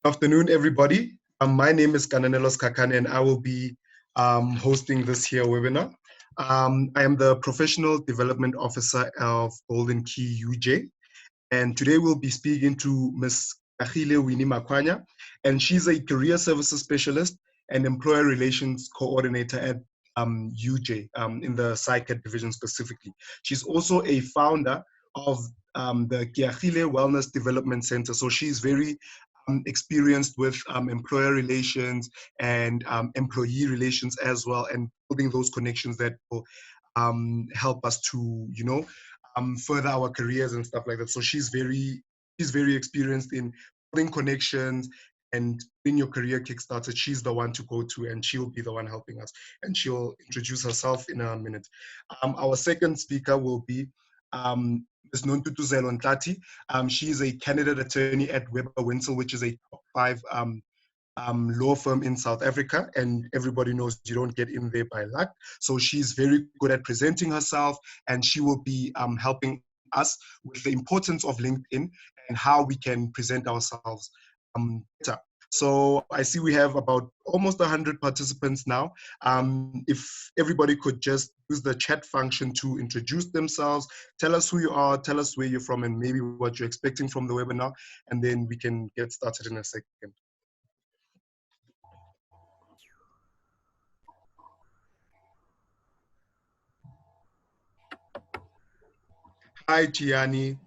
Afternoon, everybody. My name is Kananelos Kakane, and I will be hosting this here webinar. I am the Professional Development Officer of Golden Key UJ, and today we'll be speaking to Ms. Kagile Winnie Makwanya, and she's a Career Services Specialist and Employer Relations Coordinator at UJ in the PsyCAT division specifically. She's also a founder of the Kiagile Wellness Development Center, so she's very experienced with employer relations and employee relations as well, and building those connections that will help us to, further our careers and stuff like that. So she's very experienced in building connections and in your career kickstarted. She's the one to go to, and she will be the one helping us. And she'll introduce herself in a minute. Our second speaker will be Ms. Nontutu Zelontlati. She is a candidate attorney at Webber Winsell, which is a top 5 law firm in South Africa, and everybody knows you don't get in there by luck. So she's very good at presenting herself, and she will be helping us with the importance of LinkedIn and how we can present ourselves better. So I see we have about almost 100 participants now. If everybody could just use the chat function to introduce themselves, tell us who you are, tell us where you're from, and maybe what you're expecting from the webinar, and then we can get started in a second. Hi, Gianni.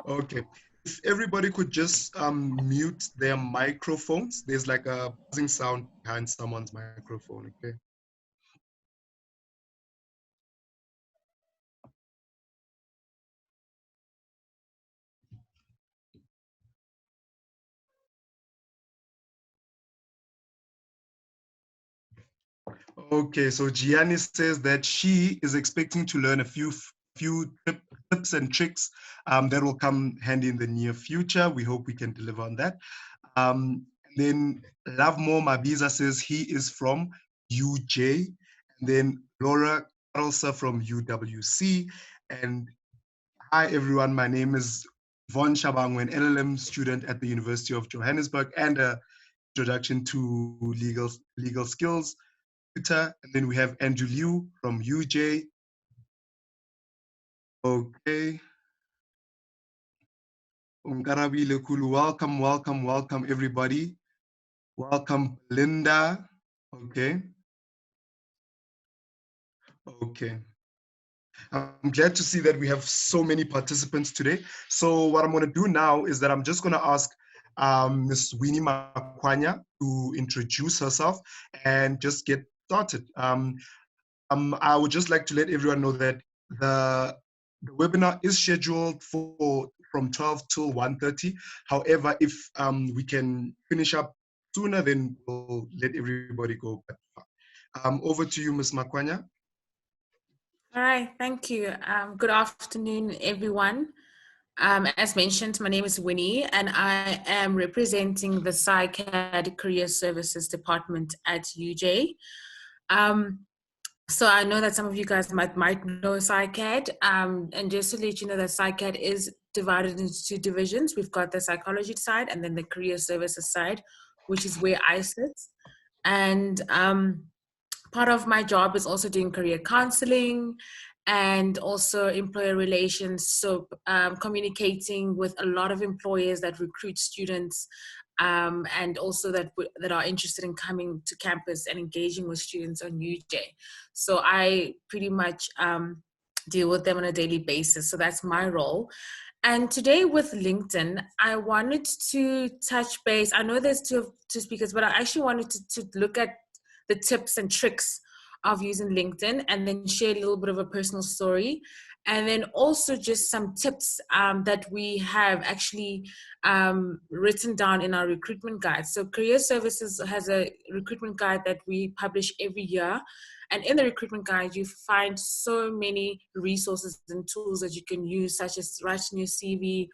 Okay. If everybody could just mute their microphones. There's like a buzzing sound behind someone's microphone, okay? Okay, so Gianni says that she is expecting to learn a few tips and tricks that will come handy in the near future. We hope we can deliver on that. Then Love More Mabiza says he is from UJ. And then Laura Carlsa from UWC. And hi, everyone. My name is Von Shabang, an LLM student at the University of Johannesburg, and a introduction to legal skills. And then we have Andrew Liu from UJ. Okay. Unkarabile Kulu, welcome, everybody. Welcome, Linda. Okay. Okay. I'm glad to see that we have so many participants today. So what I'm going to do now is that I'm just going to ask Ms. Winnie Makwanya to introduce herself and just get started. I would just like to let everyone know that the webinar is scheduled for from 12 till 1:30. However, if we can finish up sooner, then we'll let everybody go. Over to you, Ms. Makwanya. All right, thank you. Good afternoon, everyone. As mentioned, my name is Winnie, and I am representing the PsyCAT Career Services Department at UJ. So I know that some of you guys might know PsyCAT, and just to let you know that PsyCAT is divided into 2 divisions. We've got the psychology side and then the career services side, which is where I sit. And part of my job is also doing career counseling and also employer relations. So communicating with a lot of employers that recruit students and also that are interested in coming to campus and engaging with students on UJ. So I pretty much deal with them on a daily basis. So that's my role. And today with LinkedIn, I wanted to touch base. I know there's two speakers, but I actually wanted to look at the tips and tricks of using LinkedIn, and then share a little bit of a personal story, and then also just some tips that we have actually written down in our recruitment guide. So Career Services has a recruitment guide that we publish every year. And in the recruitment guide, you find so many resources and tools that you can use, such as writing your CV,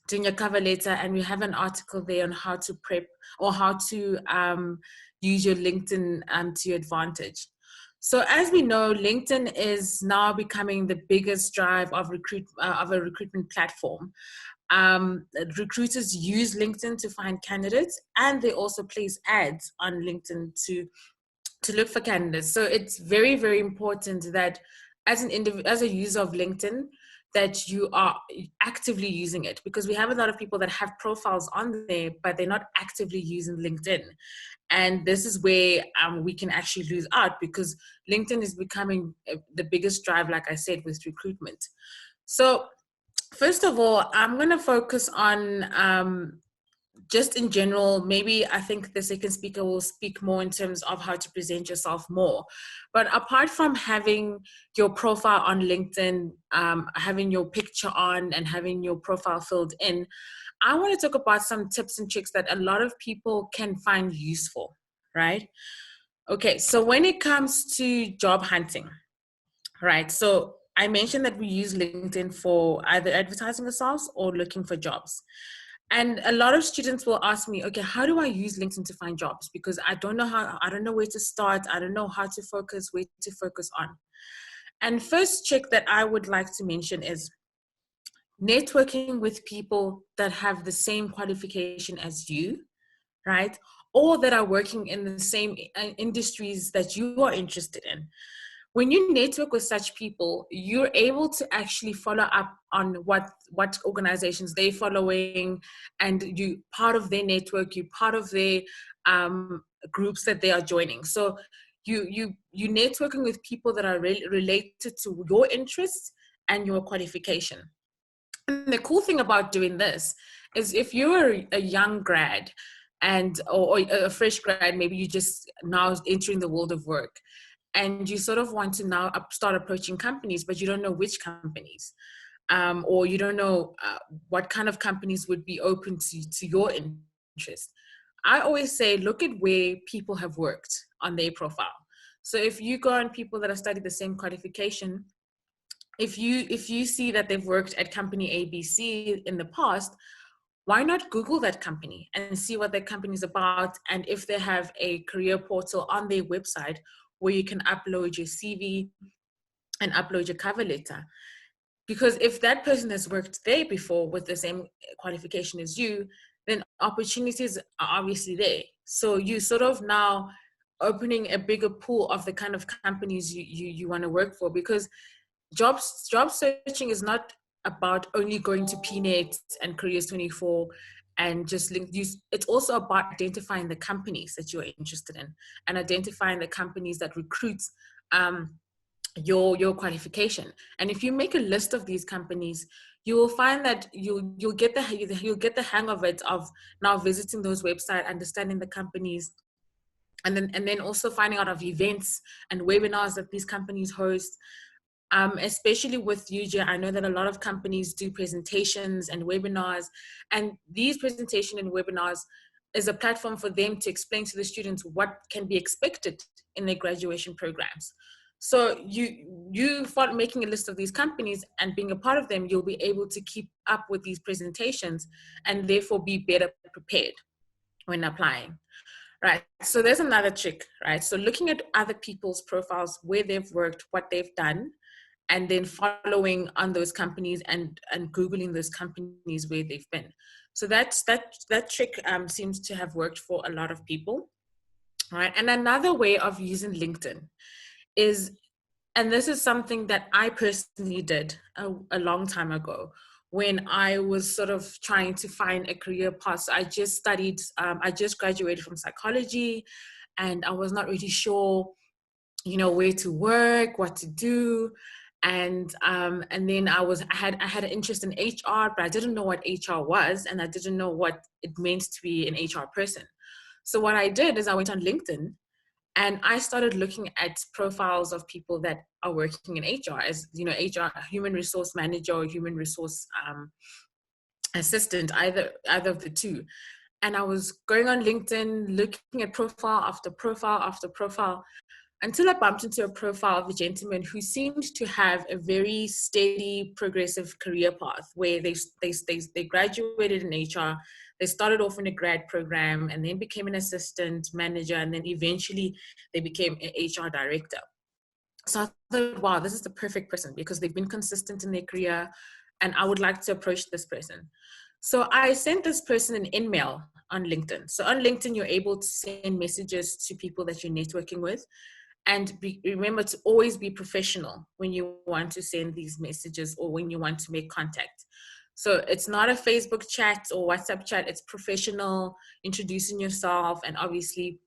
doing your cover letter, and we have an article there on how to prep or how to use your LinkedIn to your advantage. So as we know, LinkedIn is now becoming the biggest drive of a recruitment platform. Recruiters use LinkedIn to find candidates, and they also place ads on LinkedIn to look for candidates. So it's very, very important that as as a user of LinkedIn, that you are actively using it, because we have a lot of people that have profiles on there, but they're not actively using LinkedIn. And this is where we can actually lose out, because LinkedIn is becoming the biggest drive, like I said, with recruitment. So first of all, I'm going to focus on just in general. Maybe I think the second speaker will speak more in terms of how to present yourself more. But apart from having your profile on LinkedIn, having your picture on and having your profile filled in, I want to talk about some tips and tricks that a lot of people can find useful, right? Okay, so when it comes to job hunting, right? So I mentioned that we use LinkedIn for either advertising ourselves or looking for jobs. And a lot of students will ask me, okay, how do I use LinkedIn to find jobs? Because I don't know where to start. I don't know how to focus, where to focus on. And first trick that I would like to mention is networking with people that have the same qualification as you, right? Or that are working in the same industries that you are interested in. When you network with such people, you're able to actually follow up on what organizations they're following, and you part of their network, you part of their groups that they are joining. So you networking with people that are related to your interests and your qualification. And the cool thing about doing this is, if you're a young grad or a fresh grad, maybe you just now entering the world of work, and you sort of want to now start approaching companies, but you don't know which companies, or you don't know what kind of companies would be open to your interest. I always say, look at where people have worked on their profile. So if you go on people that have studied the same qualification, if you see that they've worked at company ABC in the past, why not Google that company and see what that company is about, and if they have a career portal on their website where you can upload your CV and upload your cover letter. Because if that person has worked there before with the same qualification as you, then opportunities are obviously there. So you sort of now opening a bigger pool of the kind of companies you want to work for, because job searching is not about only going to PNet and Careers 24 and just it's also about identifying the companies that you're interested in, and identifying the companies that recruit your qualification. And if you make a list of these companies, you will find that you'll get the hang of it, of now visiting those websites, understanding the companies, and then also finding out of events and webinars that these companies host. Especially with UJ, I know that a lot of companies do presentations and webinars, and these presentation and webinars is a platform for them to explain to the students what can be expected in their graduation programs. So you making a list of these companies and being a part of them, you'll be able to keep up with these presentations and therefore be better prepared when applying. Right, so there's another trick, right? So looking at other people's profiles, where they've worked, what they've done, and then following on those companies and Googling those companies where they've been. So that trick seems to have worked for a lot of people, right? And another way of using LinkedIn is, and this is something that I personally did a long time ago, when I was sort of trying to find a career path. So I just graduated from psychology, and I was not really sure, where to work, what to do. And then I had an interest in HR, but I didn't know what HR was, and I didn't know what it meant to be an HR person. So what I did is I went on LinkedIn, and I started looking at profiles of people that are working in HR, as HR human resource manager or human resource assistant, either of the two. And I was going on LinkedIn, looking at profile after profile after profile. until I bumped into a profile of a gentleman who seemed to have a very steady, progressive career path where they graduated in HR, they started off in a grad program and then became an assistant manager, and then eventually they became an HR director. So I thought, wow, this is the perfect person because they've been consistent in their career and I would like to approach this person. So I sent this person an email on LinkedIn. So on LinkedIn, you're able to send messages to people that you're networking with. And remember to always be professional when you want to send these messages or when you want to make contact. So it's not a Facebook chat or WhatsApp chat, it's professional, introducing yourself and obviously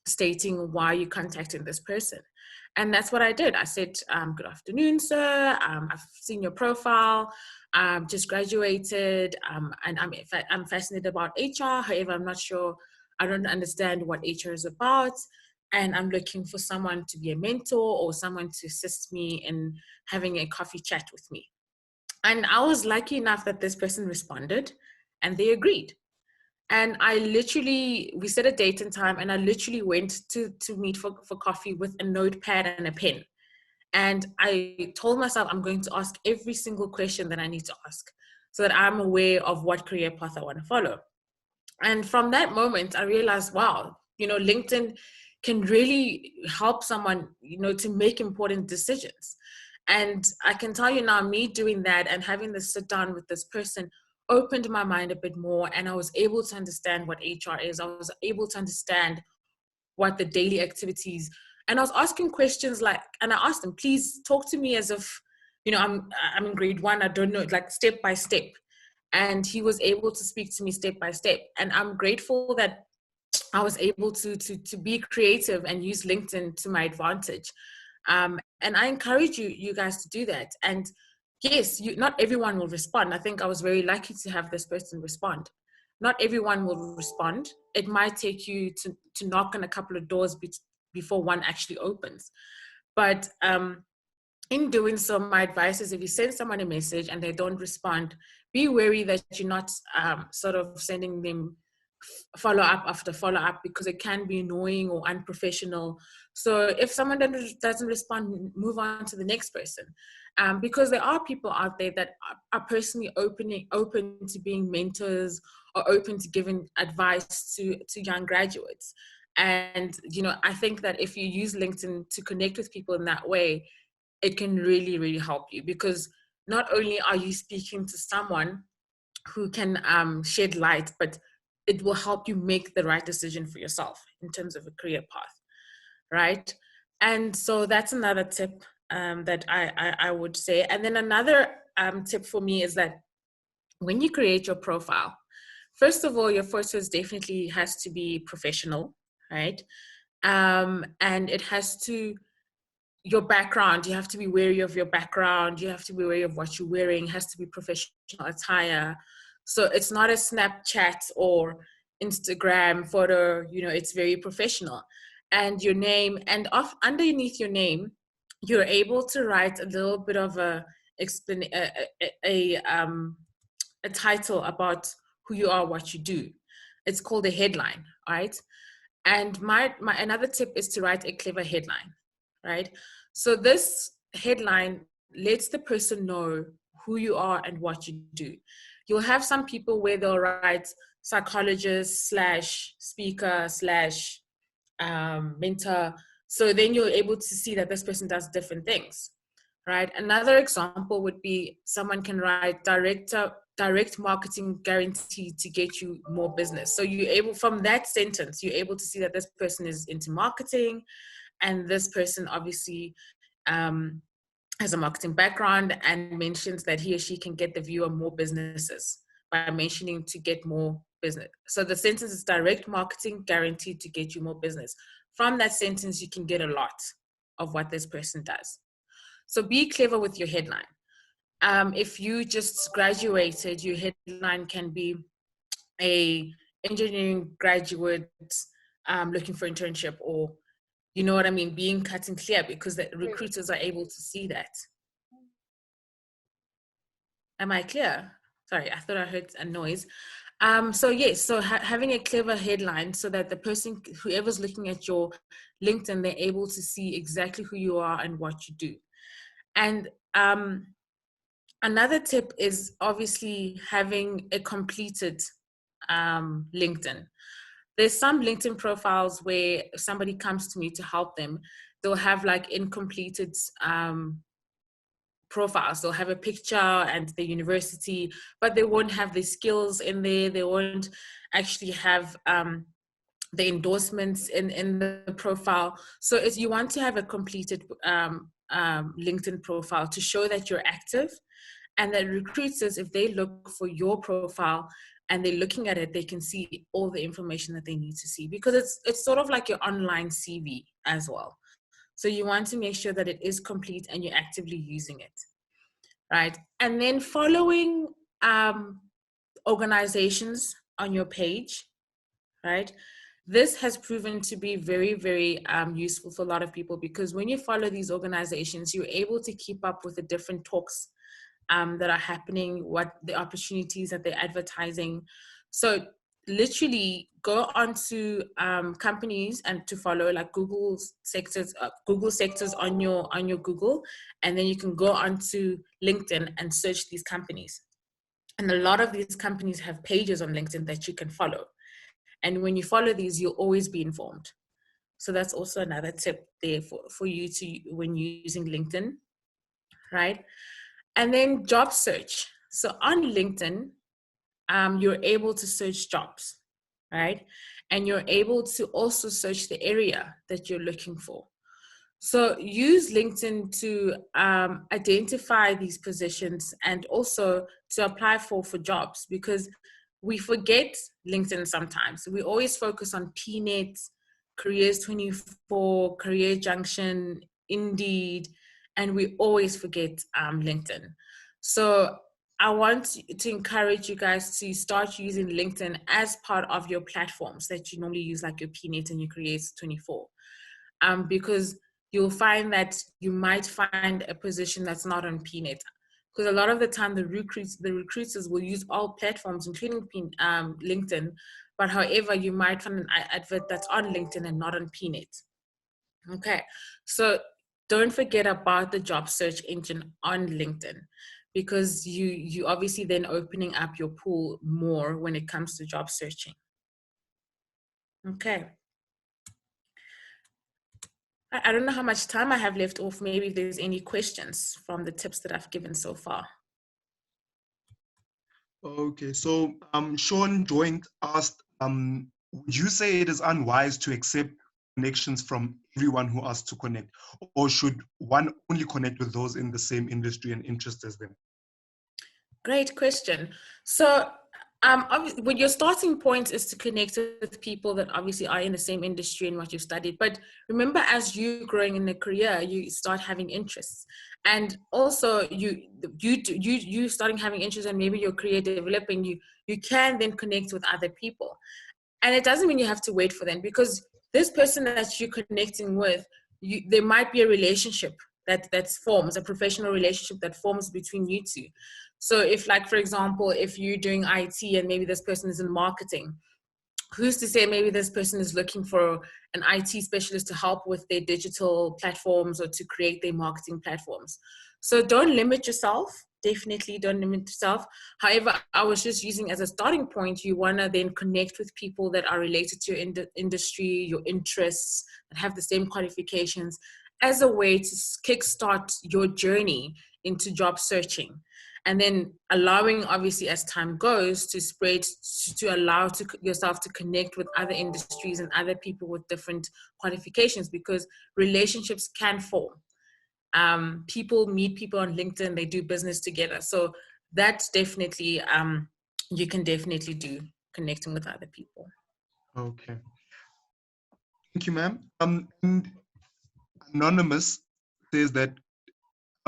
stating why you're contacting this person. And that's what I did. I said, good afternoon, sir. I've seen your profile. Just graduated, and I'm fascinated about HR. However, I'm not sure, I don't understand what HR is about. And I'm looking for someone to be a mentor or someone to assist me in having a coffee chat with me. And I was lucky enough that this person responded and they agreed. And we set a date and time, and I literally went to meet for coffee with a notepad and a pen. And I told myself I'm going to ask every single question that I need to ask so that I'm aware of what career path I want to follow. And from that moment, I realized, wow, LinkedIn can really help someone, to make important decisions. And I can tell you now, me doing that and having this sit down with this person opened my mind a bit more. And I was able to understand what HR is. I was able to understand what the daily activities, and I was asking questions and I asked him, please talk to me as if, I'm in grade 1, I don't know, like step by step. And he was able to speak to me step by step. And I'm grateful that I was able to be creative and use LinkedIn to my advantage. And I encourage you guys to do that. And yes, not everyone will respond. I think I was very lucky to have this person respond. Not everyone will respond. It might take you to knock on a couple of doors before one actually opens. But in doing so, my advice is if you send someone a message and they don't respond, be wary that you're not sort of sending them follow up after follow up, because it can be annoying or unprofessional. So if someone doesn't respond, move on to the next person, because there are people out there that are personally open to being mentors or open to giving advice to young graduates. And I think that if you use LinkedIn to connect with people in that way, it can really, really help you, because not only are you speaking to someone who can shed light, but it will help you make the right decision for yourself in terms of a career path, right? And so that's another tip that I would say. And then another tip for me is that when you create your profile, first of all, your photos definitely has to be professional, right? And it has to, your background, you have to be wary of your background, you have to be wary of what you're wearing, it has to be professional attire. So it's not a Snapchat or Instagram photo, it's very professional. And your name, and underneath your name, you're able to write a little bit of a title about who you are, what you do. It's called a headline, right? And my another tip is to write a clever headline, right? So this headline lets the person know who you are and what you do. You'll have some people where they'll write psychologist / speaker / mentor. So then you're able to see that this person does different things, right? Another example would be someone can write direct marketing guarantee to get you more business. So you're able, from that sentence, you're able to see that this person is into marketing, and this person obviously has a marketing background and mentions that he or she can get the viewer more businesses by mentioning to get more business. So the sentence is direct marketing guaranteed to get you more business. From that sentence, you can get a lot of what this person does. So be clever with your headline. If you just graduated, your headline can be a engineering graduate looking for internship, or you know what I mean, being cut and clear, because the recruiters are able to see that. Am I clear? Sorry, I thought I heard a noise. So yes, so having a clever headline so that the person, whoever's looking at your LinkedIn, they're able to see exactly who you are and what you do. And another tip is obviously having a completed LinkedIn. There's some LinkedIn profiles where if somebody comes to me to help them, they'll have like incompleted profiles. They'll have a picture and the university, but they won't have the skills in there. They won't actually have the endorsements in the profile. So if you want to have a completed LinkedIn profile to show that you're active, and that recruiters, if they look for your profile and they're looking at it, they can see all the information that they need to see, because it's sort of like your online CV as well. So you want to make sure that it is complete and you're actively using it, right? And then following organizations on your page, right? This has proven to be very, very useful for a lot of people, because when you follow these organizations, you're able to keep up with the different talks that are happening, what the opportunities that they're advertising. So literally go onto companies and to follow like Google sectors on your Google, and then you can go onto LinkedIn and search these companies. And a lot of these companies have pages on LinkedIn that you can follow. And when you follow these, you'll always be informed. So that's also another tip there for you to, when you're using LinkedIn, right? And then job search. So on LinkedIn, you're able to search jobs, right? And you're able to also search the area that you're looking for. So use LinkedIn to identify these positions and also to apply for jobs, because we forget LinkedIn sometimes. We always focus on PNet, Careers 24, Career Junction, Indeed, and we always forget LinkedIn. So I want to encourage you guys to start using LinkedIn as part of your platforms that you normally use, like your PNet and your Careers 24, because you'll find that you might find a position that's not on PNet. Because a lot of the time the recruiters will use all platforms, including LinkedIn, but however, you might find an advert that's on LinkedIn and not on PNet. Okay, so don't forget about the job search engine on LinkedIn, because you obviously then opening up your pool more when it comes to job searching. Okay. I don't know how much time I have left, or maybe if there's any questions from the tips that I've given so far. Okay, so Sean joined, asked, would you say it is unwise to accept connections from everyone who asks to connect, or should one only connect with those in the same industry and interest as them? Great question. So when your starting point is to connect with people that obviously are in the same industry and what you've studied, but remember, as you growing in a career, you start having interests, and also you starting having interests, and maybe your career developing, you can then connect with other people. And it doesn't mean you have to wait for them, because this person that you're connecting with, there might be a relationship that forms, a professional relationship that forms between you two. So if, like, for example, if you're doing IT and maybe this person is in marketing, who's to say maybe this person is looking for an IT specialist to help with their digital platforms or to create their marketing platforms. So don't limit yourself. Definitely don't limit yourself. However, I was just using as a starting point, you want to then connect with people that are related to your industry, your interests, that have the same qualifications, as a way to kickstart your journey into job searching. And then allowing, obviously, as time goes, to spread, to allow yourself to connect with other industries and other people with different qualifications, because relationships can form. People meet people on LinkedIn, they do business together. So that's definitely, you can definitely do, connecting with other people. Okay. Thank you, ma'am. And Anonymous says that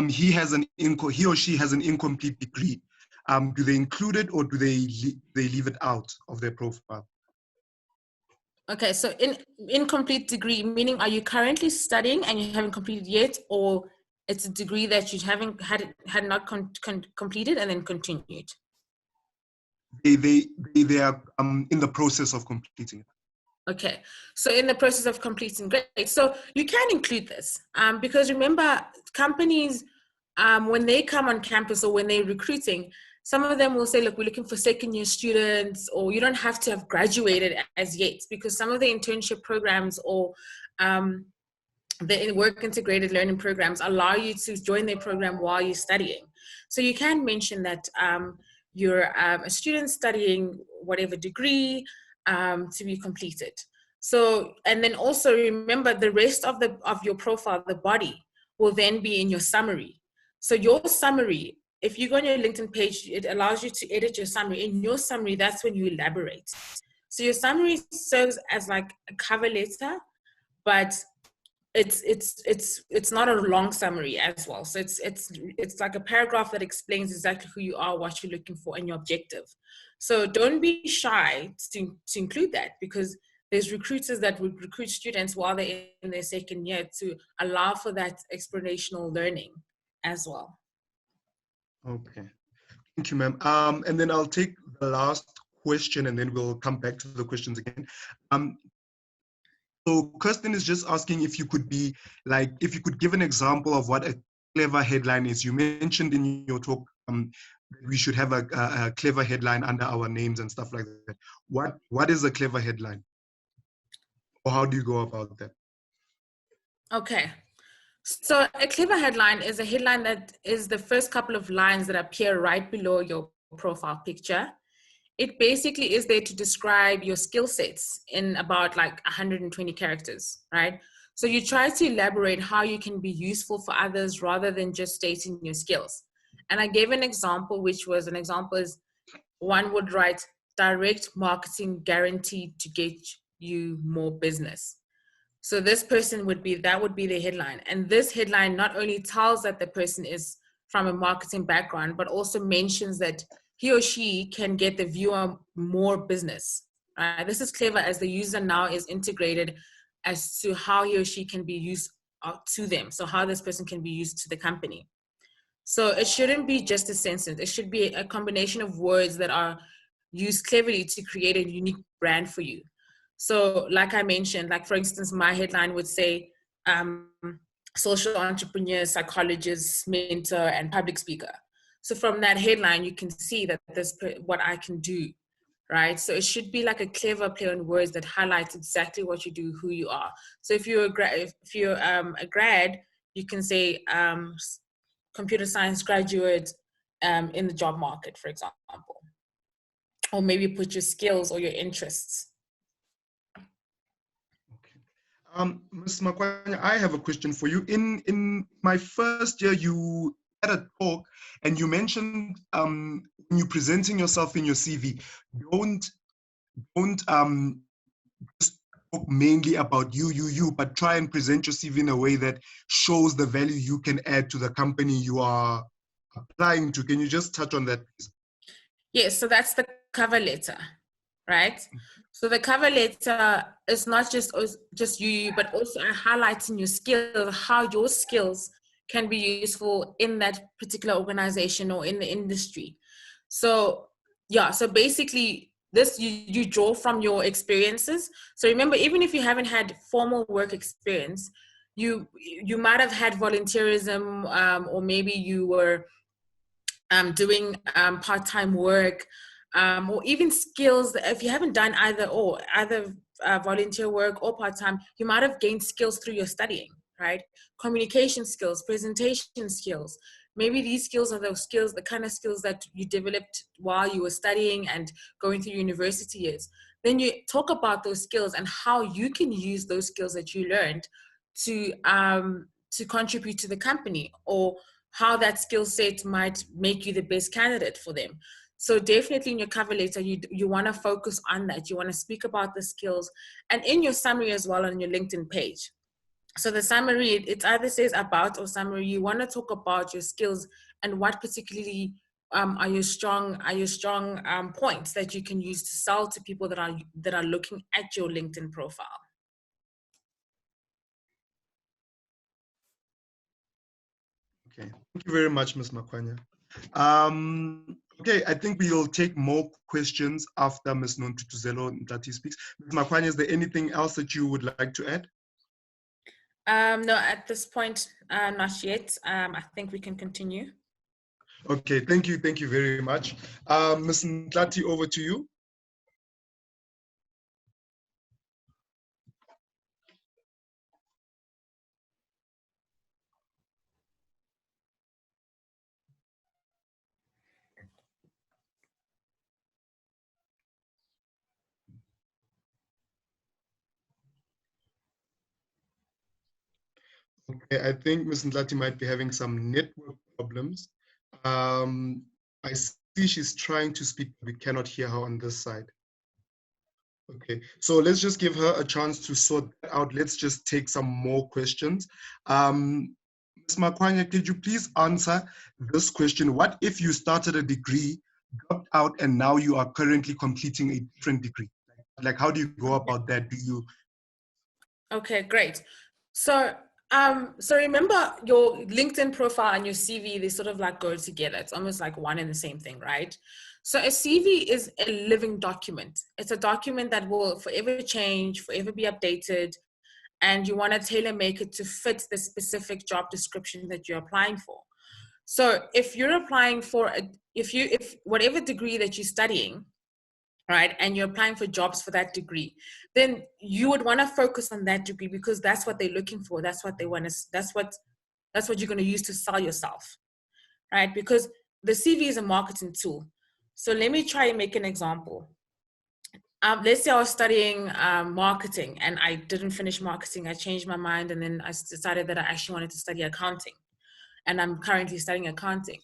he or she has an incomplete degree. Do they include it, or do they leave it out of their profile? Okay, so incomplete degree, meaning are you currently studying and you haven't completed yet, or it's a degree that you haven't had not completed and then continued? they are in the process of completing it. Okay, so in the process of completing, great. So you can include this because remember, companies, when they come on campus or when they're recruiting, some of them will say, look, we're looking for second year students, or you don't have to have graduated as yet, because some of the internship programs or the work integrated learning programs allow you to join their program while you're studying. So you can mention that you're a student studying whatever degree to be completed. So, and then also remember the rest of your profile, the body, will then be in your summary. So your summary, if you go on your LinkedIn page, it allows you to edit your summary. In your summary, that's when you elaborate. So your summary serves as like a cover letter, but it's not a long summary as well. So it's like a paragraph that explains exactly who you are, what you're looking for, and your objective. So don't be shy to include that, because there's recruiters that would recruit students while they're in their second year to allow for that explorational learning as well. Okay, thank you, ma'am. And then I'll take the last question, and then we'll come back to the questions again. So Kirsten is just asking if you could if you could give an example of what a clever headline is. You mentioned in your talk we should have a clever headline under our names and stuff like that. What is a clever headline? Or how do you go about that? Okay. So a clever headline is a headline that is the first couple of lines that appear right below your profile picture. It basically is there to describe your skill sets in about like 120 characters, right? So you try to elaborate how you can be useful for others rather than just stating your skills. And I gave an example, which was an example is one would write direct marketing guaranteed to get you more business. So this person would be the headline. And this headline not only tells that the person is from a marketing background, but also mentions that he or she can get the viewer more business. This is clever as the user now is integrated as to how he or she can be used to them. So how this person can be used to the company. So it shouldn't be just a sentence. It should be a combination of words that are used cleverly to create a unique brand for you. So like I mentioned, like for instance, my headline would say social entrepreneur, psychologist, mentor, and public speaker. So from that headline, you can see that this what I can do, right? So it should be like a clever play on words that highlights exactly what you do, who you are. So if you're a grad, you can say computer science graduate in the job market, for example, or maybe put your skills or your interests. Ms. Makwanya, I have a question for you. In my first year, you had a talk and you mentioned when you're presenting yourself in your CV, don't just talk mainly about you, but try and present your CV in a way that shows the value you can add to the company you are applying to. Can you just touch on that, please? Yes, so that's the cover letter, right? So the cover letter is not just you, but also highlighting your skills, how your skills can be useful in that particular organization or in the industry. So yeah, so basically this you draw from your experiences. So remember, even if you haven't had formal work experience, you might have had volunteerism, or maybe you were doing part-time work, or even skills. If you haven't done either volunteer work or part-time, you might have gained skills through your studying, right? Communication skills, presentation skills. Maybe these skills are those skills, the kind of skills that you developed while you were studying and going through university years. Then you talk about those skills and how you can use those skills that you learned to contribute to the company, or how that skill set might make you the best candidate for them. So definitely in your cover letter, you want to focus on that. You want to speak about the skills, and in your summary as well on your LinkedIn page. So the summary, it either says about or summary. You want to talk about your skills and what particularly are your strong points that you can use to sell to people that are looking at your LinkedIn profile. Okay, thank you very much, Ms. Makwanya. Okay, I think we'll take more questions after Ms. Nontutuzelo Ntlati speaks. Ms. Makwanya, is there anything else that you would like to add? No, at this point, not yet. I think we can continue. Okay, thank you very much. Ms. Ntlati, over to you. Okay, I think Ms. Ntlati might be having some network problems. I see she's trying to speak, but we cannot hear her on this side. Okay, so let's just give her a chance to sort that out. Let's just take some more questions. Ms. Makwanya, could you please answer this question? What if you started a degree, dropped out, and now you are currently completing a different degree? Like how do you go about that? Do you? Okay, great. So, so remember your LinkedIn profile and your CV, they sort of like go together. It's almost like one and the same thing, right? So a CV is a living document. It's a document that will forever change, forever be updated, and you want to tailor make it to fit the specific job description that you're applying for. So if you're applying for if whatever degree that you're studying, right, and you're applying for jobs for that degree, then you would want to focus on that degree because that's what they're looking for. That's what they want to, that's what you're going to use to sell yourself, right? Because the CV is a marketing tool. So let me try and make an example. Let's say I was studying marketing and I didn't finish marketing. I changed my mind and then I decided that I actually wanted to study accounting. And I'm currently studying accounting.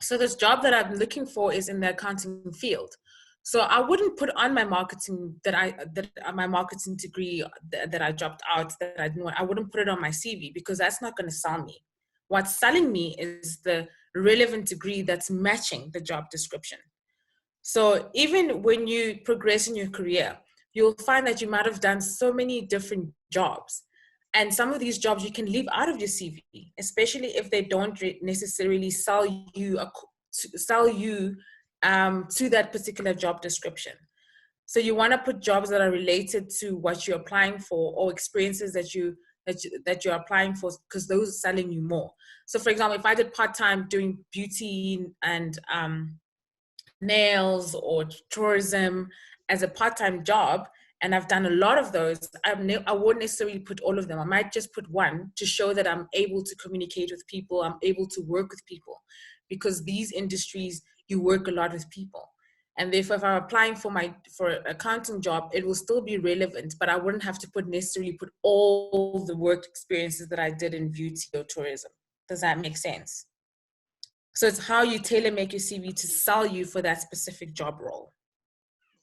So this job that I'm looking for is in the accounting field. So I wouldn't put on my marketing my marketing degree that I dropped out that I didn't want. I wouldn't put it on my CV because that's not going to sell me. What's selling me is the relevant degree that's matching the job description. So even when you progress in your career, you'll find that you might have done so many different jobs. And some of these jobs you can leave out of your CV, especially if they don't necessarily sell you to that particular job description. So you want to put jobs that are related to what you're applying for or experiences that you're applying for because those are selling you more. So for example, if I did part-time doing beauty and nails or tourism as a part-time job, and I've done a lot of those, I won't necessarily put all of them. I might just put one to show that I'm able to communicate with people, I'm able to work with people, because these industries, you work a lot with people. And therefore, if I'm applying for an accounting job, it will still be relevant, but I wouldn't have to necessarily put all the work experiences that I did in beauty or tourism. Does that make sense? So it's how you tailor make your CV to sell you for that specific job role.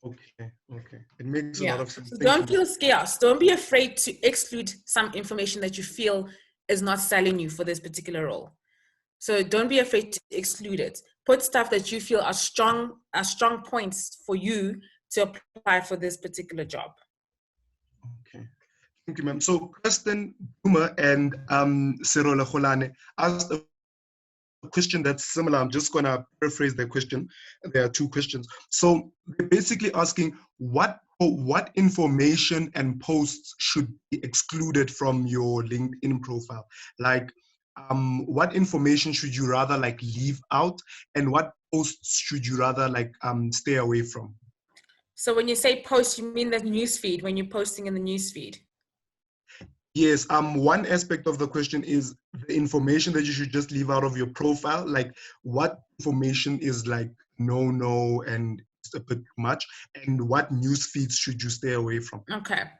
Okay, okay. It makes a lot Yeah. of sense. So Thank don't you. feel scarce. Don't be afraid to exclude some information that you feel is not selling you for this particular role. So don't be afraid to exclude it. Put stuff that you feel are strong points for you to apply for this particular job. Okay. Thank you, ma'am. So Kirsten Boomer and Cyril Holane asked a question that's similar. I'm just going to paraphrase the question. There are two questions. So they're basically asking what information and posts should be excluded from your LinkedIn profile? Like, what information should you rather like leave out, and what posts should you rather like stay away from? So when you say post, you mean the newsfeed, when you're posting in the newsfeed? Yes, one aspect of the question is the information that you should just leave out of your profile. Like what information is like no and it's a bit too much, and what news feeds should you stay away from? Okay.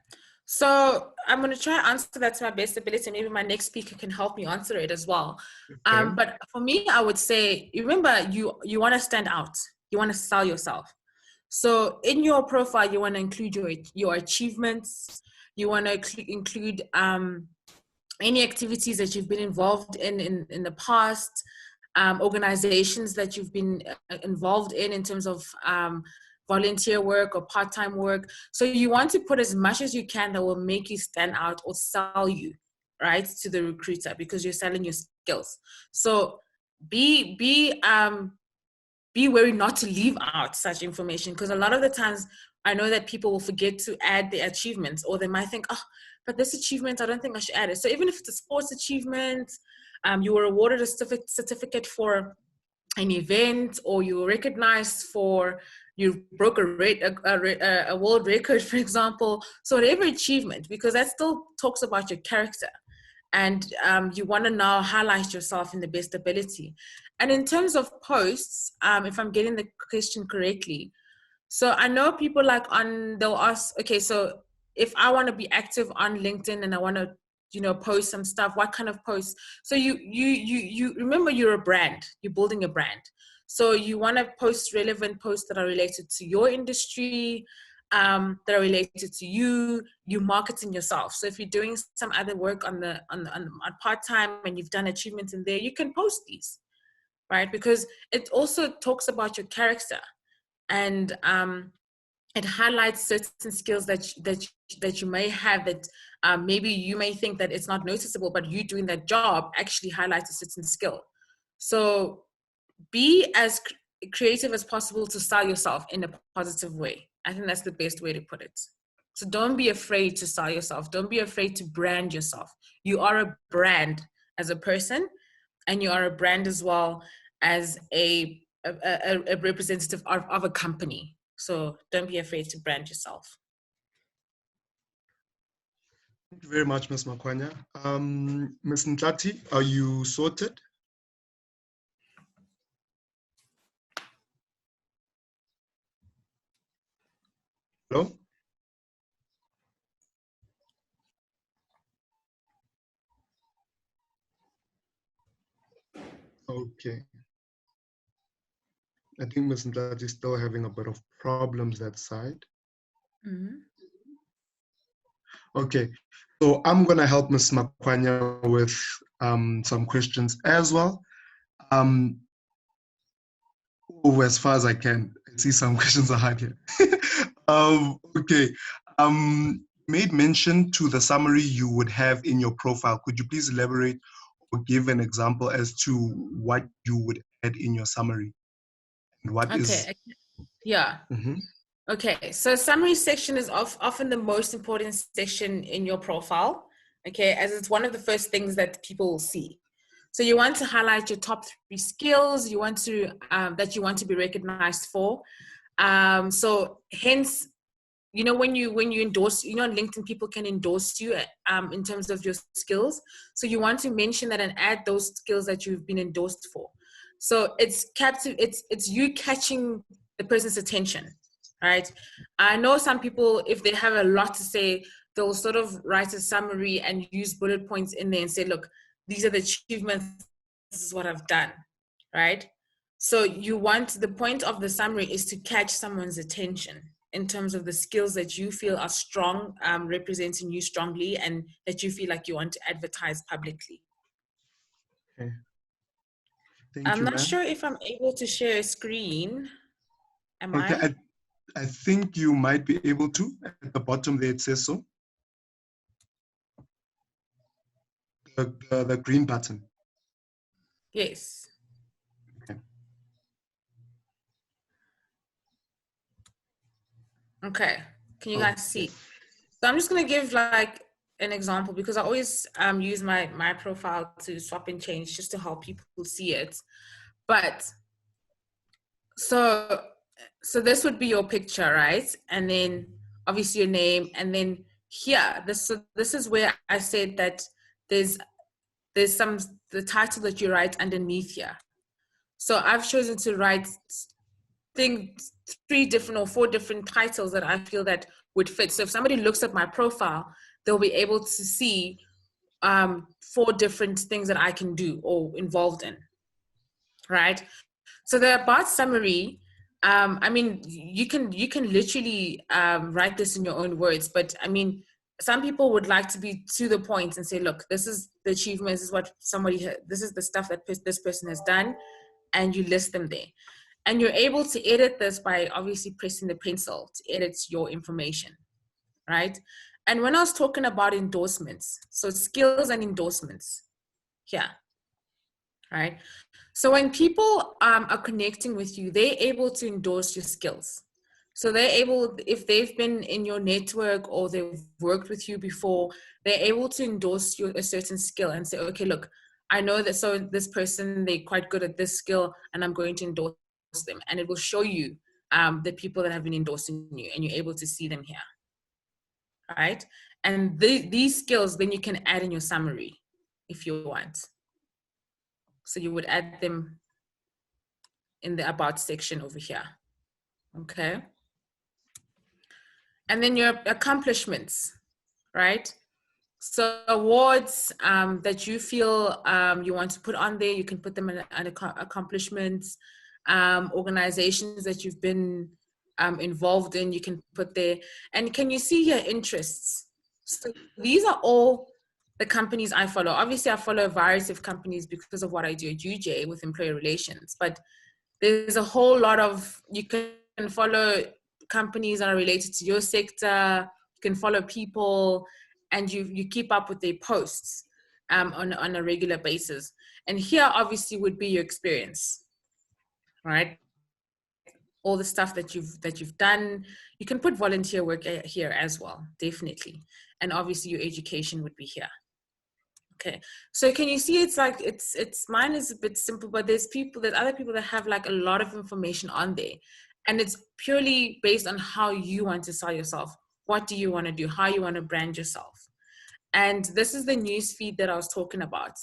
So I'm going to try and answer that to my best ability. Maybe my next speaker can help me answer it as well. Okay. But for me, I would say, remember, you want to stand out. You want to sell yourself. So in your profile, you want to include your achievements. You want to include any activities that you've been involved in the past, organizations that you've been involved in terms of volunteer work or part-time work. So you want to put as much as you can that will make you stand out or sell you, right, to the recruiter, because you're selling your skills. So be be wary not to leave out such information, because a lot of the times I know that people will forget to add their achievements, or they might think, oh, but this achievement, I don't think I should add it. So even if it's a sports achievement, you were awarded a certificate for an event, or you were recognized for, you broke a world record, for example. So whatever achievement, because that still talks about your character, and you want to now highlight yourself in the best ability. And in terms of posts, if I'm getting the question correctly, so I know people like they'll ask, okay, so if I want to be active on LinkedIn and I want to, post some stuff, what kind of posts? So you remember, you're a brand, you're building a brand. So you want to post relevant posts that are related to your industry, that are related to you marketing yourself. So if you're doing some other work on part-time and you've done achievements in there, you can post these, right? Because it also talks about your character, and it highlights certain skills that you may have, that maybe you may think that it's not noticeable, but you doing that job actually highlights a certain skill. So be as creative as possible to sell yourself in a positive way. I think that's the best way to put it. So don't be afraid to sell yourself. Don't be afraid to brand yourself. You are a brand as a person, and you are a brand as well as a representative of a company. So don't be afraid to brand yourself. Thank you very much, Ms. Makwanya. Ms. Ntlati, are you sorted? Hello? Okay. I think Ms. Ntlati is still having a bit of problems that side. Mm-hmm. Okay, so I'm going to help Ms. Makwanya with some questions as well. As far as I can. I see some questions are hard here. Okay. Made mention to the summary you would have in your profile. Could you please elaborate or give an example as to what you would add in your summary? And what is... Okay. Yeah. Mm-hmm. Okay. So summary section is often the most important section in your profile. Okay, as it's one of the first things that people will see. So you want to highlight your top 3 skills you want to that you want to be recognized for. So hence, when you endorse, on LinkedIn, people can endorse you in terms of your skills. So you want to mention that and add those skills that you've been endorsed for. So it's you catching the person's attention, right? I know some people, if they have a lot to say, they'll sort of write a summary and use bullet points in there and say, look, these are the achievements, this is what I've done, right? So the point of the summary is to catch someone's attention in terms of the skills that you feel are strong, representing you strongly, and that you feel like you want to advertise publicly. Okay. Thank I'm you, not ma'am. sure if I'm able to share a screen. Am Okay, I? I think you might be able to. At the bottom there, it says so. The green button. Yes. Okay. Okay. Can you Oh, guys see? So I'm just going to give like an example, because I always use my profile to swap and change just to help people see it. But so this would be your picture, right? And then obviously your name, and then here, this is where I said that there's the title that you write underneath here. So I've chosen to write 3 different or 4 different titles that I feel that would fit. So if somebody looks at my profile, they'll be able to see 4 different things that I can do or involved in, right? So the about summary, I mean, you can literally write this in your own words, but I mean, some people would like to be to the point and say, look, this is the achievements, this is what this is the stuff that this person has done, and you list them there. And you're able to edit this by obviously pressing the pencil to edit your information, right? And when I was talking about endorsements, so skills and endorsements, yeah. right? So when people are connecting with you, they're able to endorse your skills. So they're able, if they've been in your network or they've worked with you before, they're able to endorse a certain skill and say, okay, look, I know that so this person, they're quite good at this skill and I'm going to endorse them. And it will show you the people that have been endorsing you and you're able to see them here, right? And these skills, then you can add in your summary if you want. So you would add them in the about section over here, okay? And then your accomplishments, right? So awards that you feel you want to put on there, you can put them in accomplishments. Organizations that you've been involved in, you can put there. And can you see your interests? So these are all the companies I follow. Obviously, I follow a variety of companies because of what I do at UJ with employer relations, but there's a whole lot of, you can follow companies that are related to your sector, you can follow people, and you keep up with their posts on a regular basis. And here obviously would be your experience, right? All the stuff that you've done. You can put volunteer work here as well, definitely. And obviously your education would be here. Okay, so can you see it's like it's mine is a bit simple, but there's other people that have like a lot of information on there, and it's purely based on how you want to sell yourself. What do you want to do? How you want to brand yourself? And this is the news feed that I was talking about.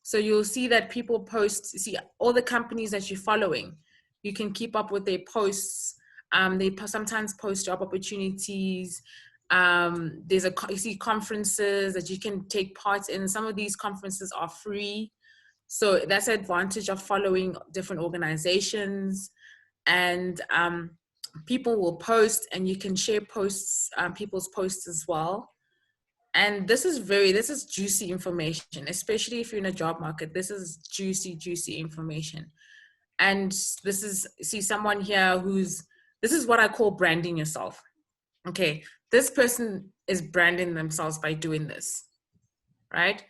So you'll see that people post, see all the companies that you're following, you can keep up with their posts. They sometimes post job opportunities. You see conferences that you can take part in. Some of these conferences are free. So that's the advantage of following different organizations. And people will post and you can share posts, people's posts as well. And this is juicy information, especially if you're in a job market. This is juicy information. And this is, see someone here this is what I call branding yourself. Okay, this person is branding themselves by doing this, right?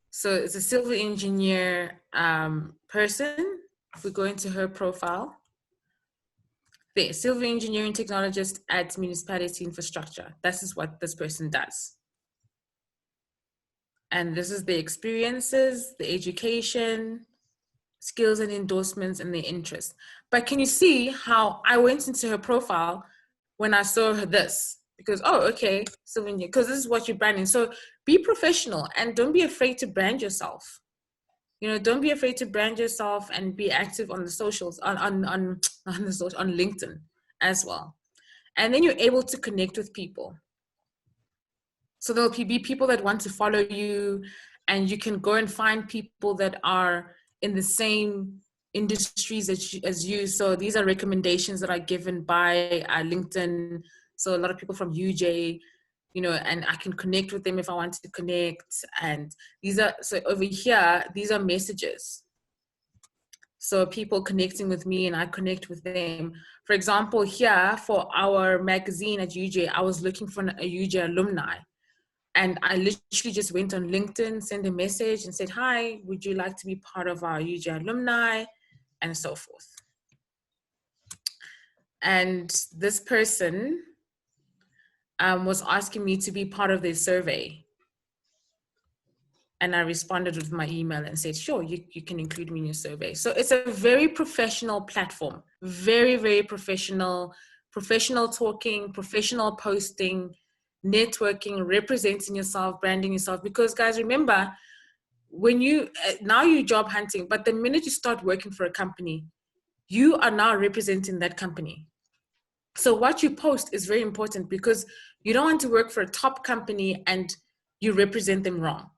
So it's a civil engineer person. If we go into her profile, there, civil engineering technologist at municipality infrastructure. This is what this person does. And this is the experiences, the education, skills and endorsements, and the interest. But can you see how I went into her profile when I saw her this? Because, oh, okay, Sylvania, because this is what you're branding. So be professional and don't be afraid to brand yourself. You know, don't be afraid to brand yourself and be active on the socials, on LinkedIn as well. And then you're able to connect with people. So there'll be people that want to follow you, and you can go and find people that are in the same industries as you. So these are recommendations that are given by LinkedIn. So a lot of people from UJ, you know, and I can connect with them if I want to connect. And so over here, these are messages. So people connecting with me and I connect with them. For example, here for our magazine at UJ, I was looking for a UJ alumni. And I literally just went on LinkedIn, sent a message and said, hi, would you like to be part of our UJ alumni? And so forth. And this person was asking me to be part of their survey. And I responded with my email and said, sure, you can include me in your survey. So it's a very professional platform, very professional talking, professional posting, networking, representing yourself, branding yourself. Because guys, remember, when now you're job hunting, but the minute you start working for a company, you are now representing that company. So what you post is very important because you don't want to work for a top company and you represent them wrong.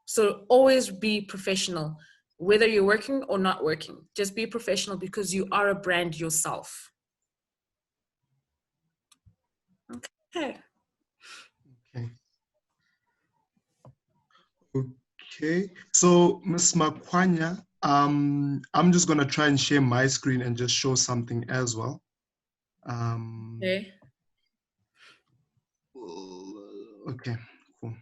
So always be professional, whether you're working or not working. Just be professional because you are a brand yourself. Okay. Okay. So, Ms. Makwanya, I'm just gonna try and share my screen and just show something as well. Okay. Okay, cool.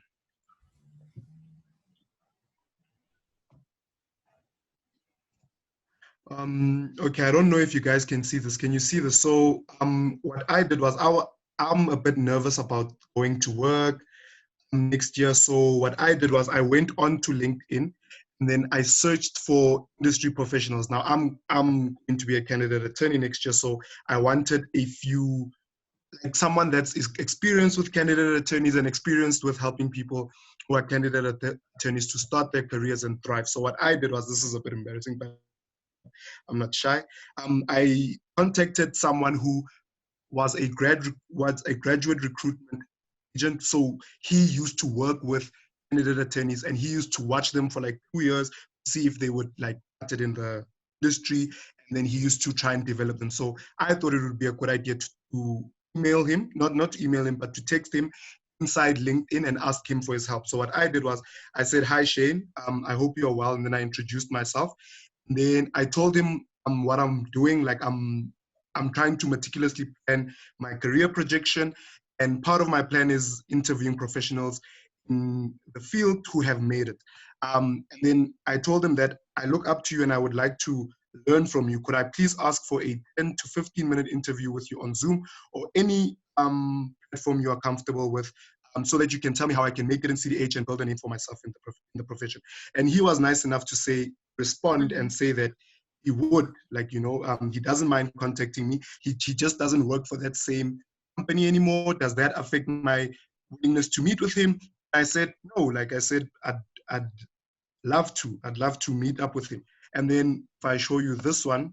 Okay, I don't know if you guys can see this. Can you see this? So what I did was I'm a bit nervous about going to work next year. So what I did was I went on to LinkedIn and then I searched for industry professionals. Now I'm going to be a candidate attorney next year, so I wanted a few, like someone that's experienced with candidate attorneys and experienced with helping people who are candidate attorneys to start their careers and thrive. So what I did was, this is a bit embarrassing, but I'm not shy. I contacted someone who was a graduate recruitment agent. So he used to work with candidate attorneys and he used to watch them for like 2 years, see if they would like cut it in the industry. And then he used to try and develop them. So I thought it would be a good idea to email him, not email him, but to text him inside LinkedIn and ask him for his help. So what I did was I said, "Hi Shane, I hope you're well." And then I introduced myself. And then I told him what I'm doing. Like I'm trying to meticulously plan my career projection, and part of my plan is interviewing professionals in the field who have made it. And then I told him that I look up to you and I would like to learn from you. Could I please ask for a 10 to 15-minute interview with you on Zoom or any platform you are comfortable with, so that you can tell me how I can make it in CDH and build a name for myself in the profession. And he was nice enough to respond and say that he would, like, he doesn't mind contacting me. He just doesn't work for that same company anymore. Does that affect my willingness to meet with him? I said, no, like I said, I'd I'd love to meet up with him. And then if I show you this one,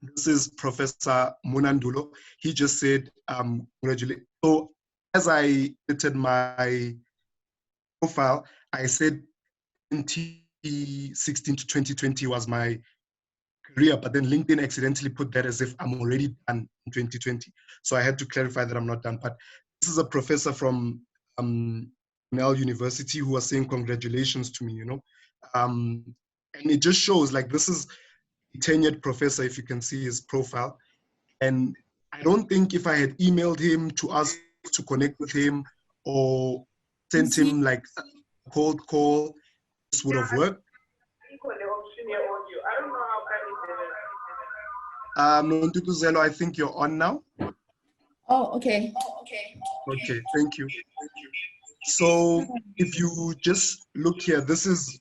this is Professor Munandulo. He just said, congratulations. So as I edited my profile, I said 2016 to 2020 was my career, but then LinkedIn accidentally put that as if I'm already done in 2020. So I had to clarify that I'm not done. But this is a professor from Cornell University who was saying congratulations to me. And it just shows, like, this is a tenured professor, if you can see his profile. And I don't think if I had emailed him to ask to connect with him or sent him like a cold call, this would have worked. Nontutuzelo, I think you're on now. Oh, okay. Okay, thank you. So if you just look here, this is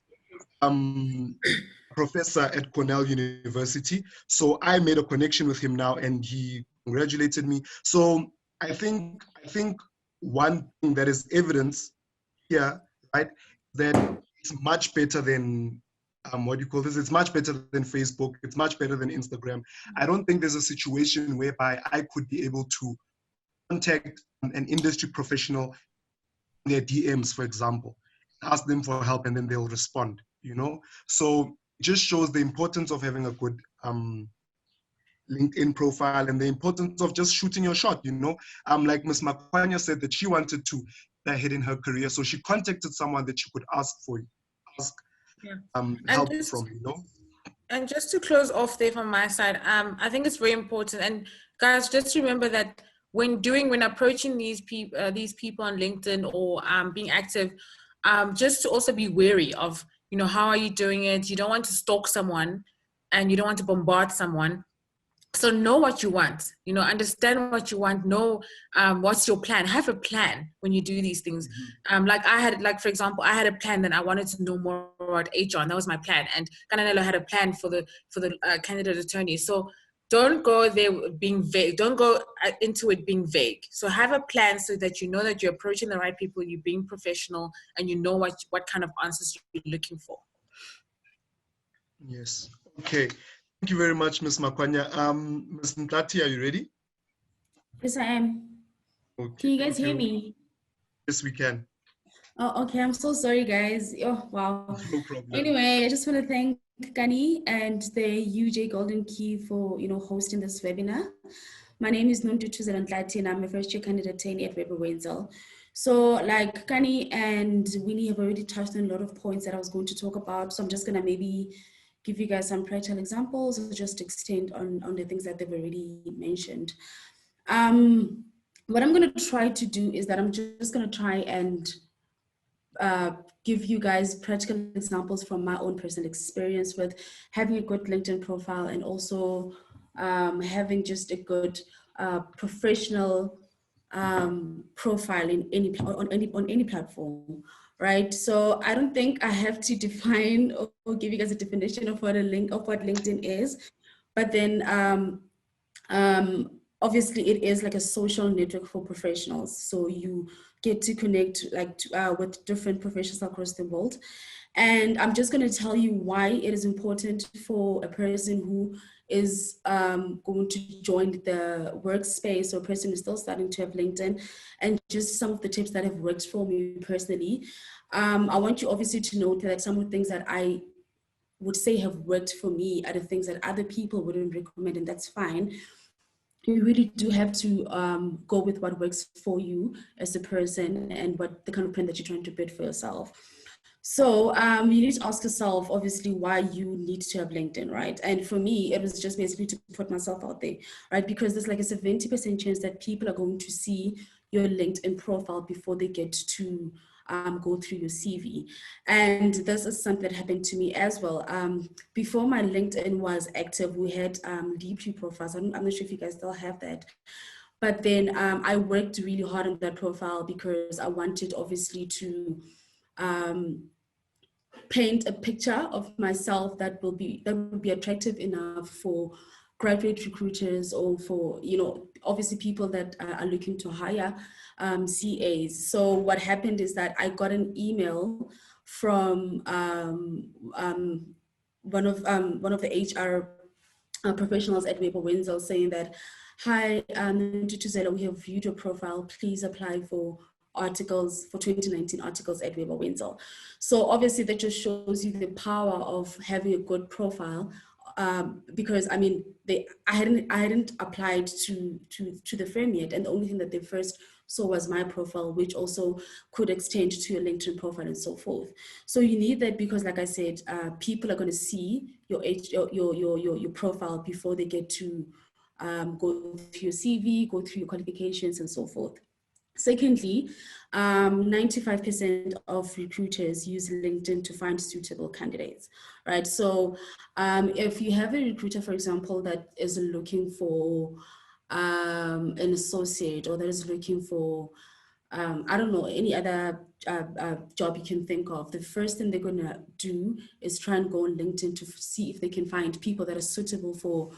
professor at Cornell University. So I made a connection with him now and he congratulated me. So I think one thing that is evidence here, right, that it's much better than what do you call this? It's much better than Facebook. It's much better than Instagram. I don't think there's a situation whereby I could be able to contact an industry professional in their DMs, for example, ask them for help, and then they'll respond. So it just shows the importance of having a good LinkedIn profile and the importance of just shooting your shot. Like Ms. Makwanya said that she wanted to get ahead in her career, so she contacted someone that she could ask help from. And just to close off there from my side, I think it's very important. And guys, just remember that when approaching these people on LinkedIn or being active, just to also be wary of, how are you doing it? You don't want to stalk someone and you don't want to bombard someone. So know what you want, understand what you want, know what's your plan, have a plan when you do these things. For example, I had a plan that I wanted to know more about HR, and that was my plan. And Kananelo had a plan for the candidate attorney. So don't go there being vague. Don't go into it being vague. So have a plan so that you know that you're approaching the right people, you're being professional, and you know what kind of answers you're looking for. Yes. Okay. Thank you very much, Ms. Makwanya. Ms. Ntlati, are you ready? Yes, I am. Okay, can you guys hear me? Yes, we can. Oh, okay. I'm so sorry, guys. Oh, wow. No problem. Anyway, I just want to thank Kani and the UJ Golden Key for, hosting this webinar. My name is Nontutuzelo Ntlati, and I'm a first-year candidate attorney at Weber Wenzel. So, like Kani and Winnie have already touched on a lot of points that I was going to talk about. So I'm just gonna maybe give you guys some practical examples or just extend on the things that they've already mentioned. What I'm going to try to do is that I'm just going to try and give you guys practical examples from my own personal experience with having a good LinkedIn profile, and also having just a good professional profile in on any platform, right? So I don't think I have to define or give you guys a definition of what LinkedIn is, but then obviously it is like a social network for professionals. So you get to connect with different professionals across the world. And I'm just going to tell you why it is important for a person who is going to join the workspace, or a person who's still starting to have LinkedIn, and just some of the tips that have worked for me personally. I want you obviously to note that some of the things that I would say have worked for me are the things that other people wouldn't recommend, and that's fine. You really do have to go with what works for you as a person and what the kind of brand that you're trying to build for yourself. So you need to ask yourself, obviously, why you need to have LinkedIn, right? And for me, it was just basically to put myself out there, right? Because there's like a 70% chance that people are going to see your LinkedIn profile before they get to go through your CV. And this is something that happened to me as well. Before my LinkedIn was active, we had DP profiles. I'm not sure if you guys still have that. But then I worked really hard on that profile because I wanted obviously to paint a picture of myself that would be attractive enough for graduate recruiters, or for, you know, obviously people that are looking to hire CAs. So what happened is that I got an email from one of the HR professionals at Weber Wenzel saying that, hi, Ntutuzela, we have viewed your profile. Please apply for articles, for 2019 articles at Weber Wenzel. So obviously that just shows you the power of having a good profile. Because I mean, I hadn't applied to the firm yet, and the only thing that they first saw was my profile, which also could extend to your LinkedIn profile and so forth. So you need that because, like I said, people are going to see your profile before they get to go through your CV, go through your qualifications and so forth. Secondly, 95% of recruiters use LinkedIn to find suitable candidates, right? So if you have a recruiter, for example, that is looking for an associate, or that is looking for, I don't know, any other job you can think of, the first thing they're going to do is try and go on LinkedIn to see if they can find people that are suitable for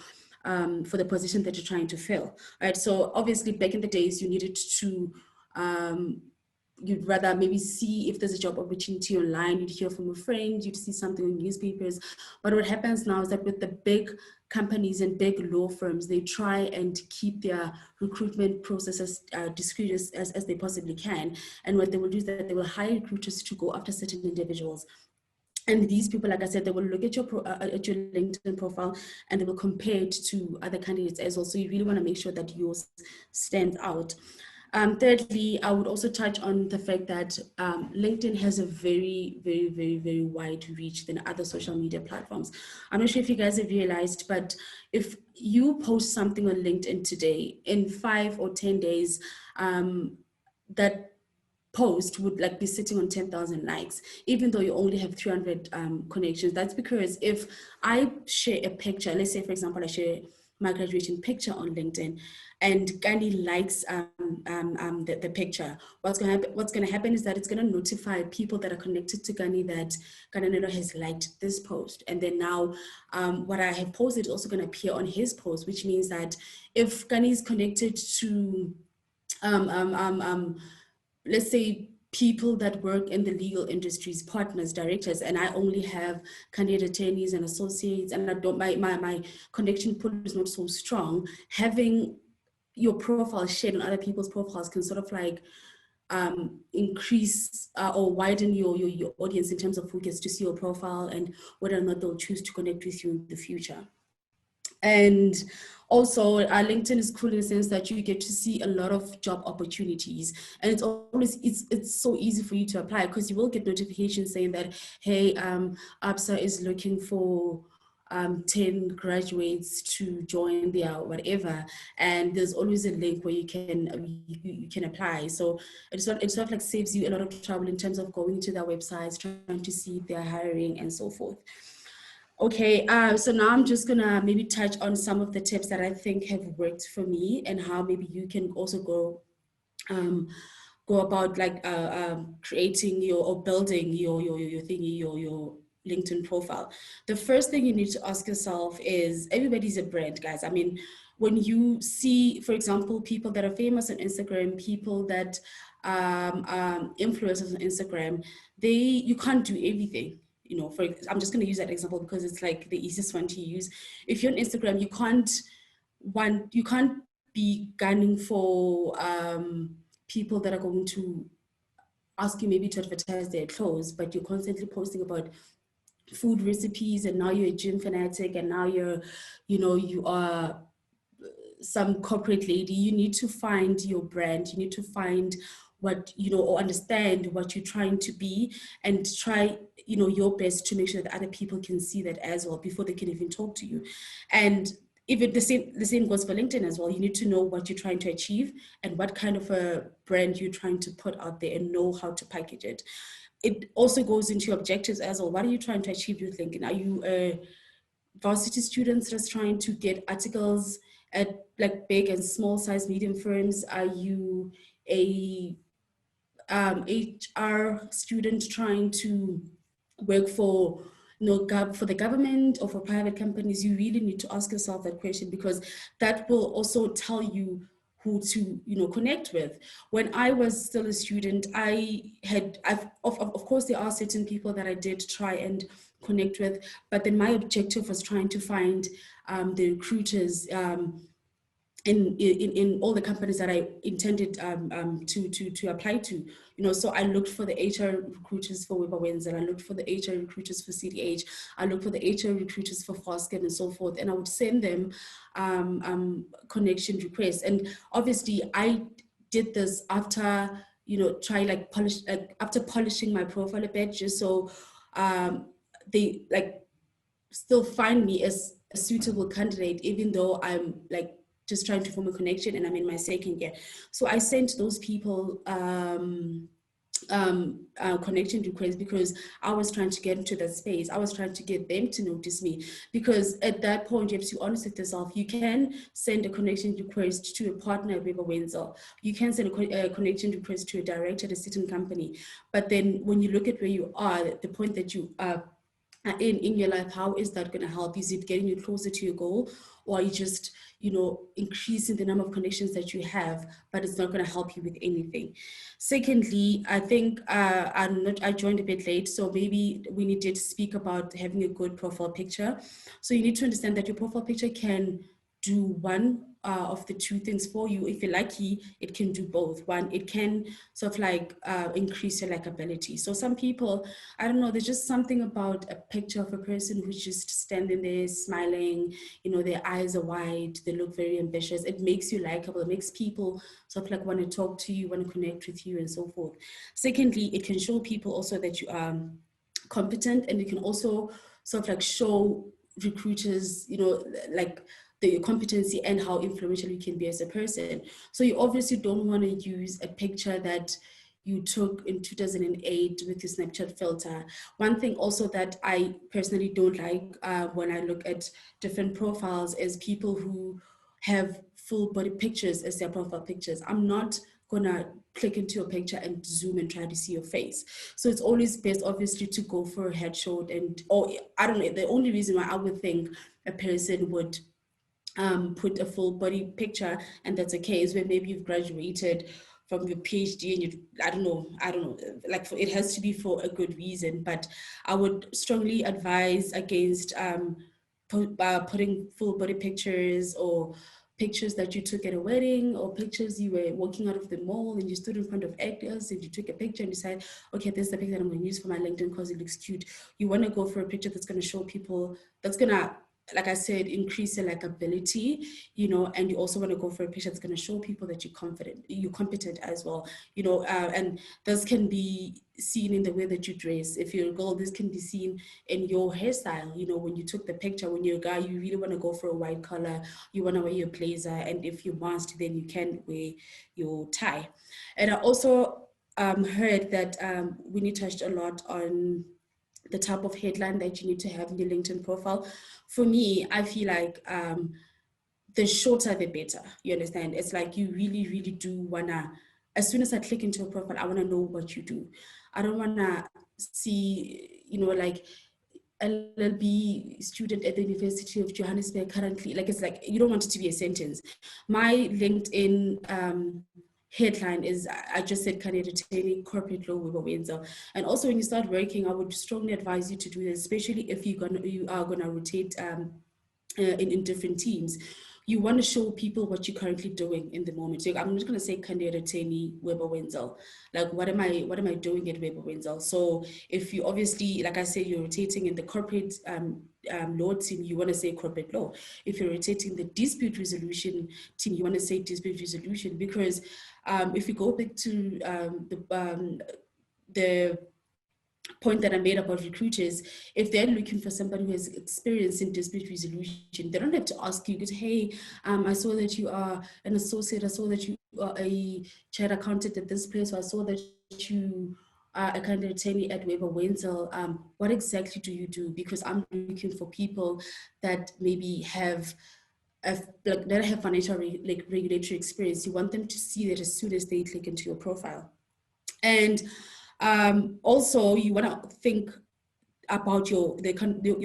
the position that you're trying to fill, right? So obviously back in the days, you needed to, you'd rather maybe see if there's a job opportunity online, you'd hear from a friend, you'd see something in newspapers. But what happens now is that with the big companies and big law firms, they try and keep their recruitment processes discreet as they possibly can. And what they will do is that they will hire recruiters to go after certain individuals. And these people, like I said, they will look at your LinkedIn profile and they will compare it to other candidates as well. So you really want to make sure that yours stands out. Thirdly, I would also touch on the fact that LinkedIn has a very, very, very, very wide reach than other social media platforms. I'm not sure if you guys have realized, but if you post something on LinkedIn today, in 5 or 10 days, that post would like be sitting on 10,000 likes, even though you only have 300 connections. That's because if I share a picture, let's say, for example, I share my graduation picture on LinkedIn, and Gani likes the picture, what's going to happen is that it's going to notify people that are connected to Gani that Gananelo has liked this post. And then now what I have posted is also going to appear on his post, which means that if Gani is connected to let's say people that work in the legal industries, partners, directors, and I only have candidate attorneys and associates, and I don't, my connection pool is not so strong, having your profile shared on other people's profiles can sort of like increase or widen your audience in terms of who gets to see your profile and whether or not they'll choose to connect with you in the future. And also, LinkedIn is cool in the sense that you get to see a lot of job opportunities, and it's so easy for you to apply because you will get notifications saying that, hey, ABSA is looking for 10 graduates to join their whatever, and there's always a link where you can apply. So it sort of like saves you a lot of trouble in terms of going to their websites, trying to see if they're hiring and so forth. Okay, so now I'm just gonna maybe touch on some of the tips that I think have worked for me and how maybe you can also go about like creating or building your thingy, your LinkedIn profile. The first thing you need to ask yourself is, everybody's a brand, guys. I mean, when you see, for example, people that are famous on Instagram, people that influencers on Instagram, you can't do everything. You know, I'm just going to use that example because it's like the easiest one to use. If you're on Instagram, you can't be gunning for people that are going to ask you maybe to advertise their clothes, but you're constantly posting about food recipes, and now you're a gym fanatic, and now you are some corporate lady. You need to find your brand. You need to find what, or understand what you're trying to be, and try, your best to make sure that other people can see that as well before they can even talk to you. And even the same goes for LinkedIn as well. You need to know what you're trying to achieve and what kind of a brand you're trying to put out there, and know how to package it. It also goes into your objectives as well. What are you trying to achieve with LinkedIn? Are you a varsity student that's trying to get articles at like big and small size medium firms? Are you a HR student trying to work for for the government or for private companies? You really need to ask yourself that question, because that will also tell you who to connect with. When I was still a student, of course there are certain people that I did try and connect with, but then my objective was trying to find the recruiters in all the companies that I intended to apply to. So I looked for the HR recruiters for Weber Wenzel, I looked for the HR recruiters for CDH, I looked for the HR recruiters for Foskin and so forth, and I would send them connection requests. And obviously I did this after after polishing my profile a bit, just so they still find me as a suitable candidate, even though I'm just trying to form a connection and I'm in my second year. So I sent those people connection requests, because I was trying to get into that space. I was trying to get them to notice me, because at that point you have to be honest with yourself. You can send a connection request to a partner at Weber Wenzel. You can send a connection request to a director at a certain company. But then when you look at where you are, the point that you are in your life, how is that going to help? Is it getting you closer to your goal, or are you just increasing the number of connections that you have, but it's not going to help you with anything? Secondly, I think I joined a bit late, so maybe we needed to speak about having a good profile picture. So you need to understand that your profile picture can do one of the two things for you. If you're lucky, it can do both. One, it can sort of increase your likability. So some people, I don't know, there's just something about a picture of a person who's just standing there smiling, their eyes are wide, they look very ambitious. It makes you likable. It makes people sort of want to talk to you, want to connect with you and so forth. Secondly, it can show people also that you are competent, and it can also sort of show recruiters, the competency and how influential you can be as a person. So you obviously don't want to use a picture that you took in 2008 with your Snapchat filter. One thing also that I personally don't like when I look at different profiles is people who have full body pictures as their profile pictures. I'm not gonna click into your picture and zoom and try to see your face. So it's always best, obviously, to go for a headshot, or I don't know, the only reason why I would think a person would put a full body picture, and that's okay, is when maybe you've graduated from your PhD and I don't know, it has to be for a good reason. But I would strongly advise against putting full body pictures, or pictures that you took at a wedding, or pictures you were walking out of the mall and you stood in front of actors and you took a picture and decided, okay, this is the picture that I'm going to use for my LinkedIn because it looks cute. You want to go for a picture that's going to show people, that's going to like I said, increase your likability, and you also want to go for a picture that's going to show people that you're competent as well, and this can be seen in the way that you dress. If you're a girl, this can be seen in your hairstyle. When you took the picture, when you're a guy, you really want to go for a white collar, you want to wear your blazer, and if you must, then you can wear your tie. And I also heard that when you touched a lot on the type of headline that you need to have in your LinkedIn profile. For me, I feel like the shorter the better. You understand? It's like you really, really do wanna, as soon as I click into a profile, I wanna know what you do. I don't wanna see, like LLB student at the University of Johannesburg currently. Like, it's like, you don't want it to be a sentence. My LinkedIn headline is, I just said, Canadian corporate law with Windsor. And also, when you start working, I would strongly advise you to do this, especially if you are gonna rotate in different teams. You want to show people what you're currently doing in the moment. So I'm not going to say candidate Weber Wenzel. Like, what am I doing at Weber Wenzel? So if you obviously, like I say, you're rotating in the corporate law team, you want to say corporate law. If you're rotating the dispute resolution team, you want to say dispute resolution. Because if you go back to the point that I made about recruiters, if they're looking for somebody who has experience in dispute resolution, they don't have to ask you, because, hey, I saw that you are an associate, I saw that you are a chair accountant at this place, or I saw that you are a kind of attorney at Weber Wenzel. What exactly do you do? Because I'm looking for people that maybe have that have financial regulatory experience. You want them to see that as soon as they click into your profile. And also, you want to think about your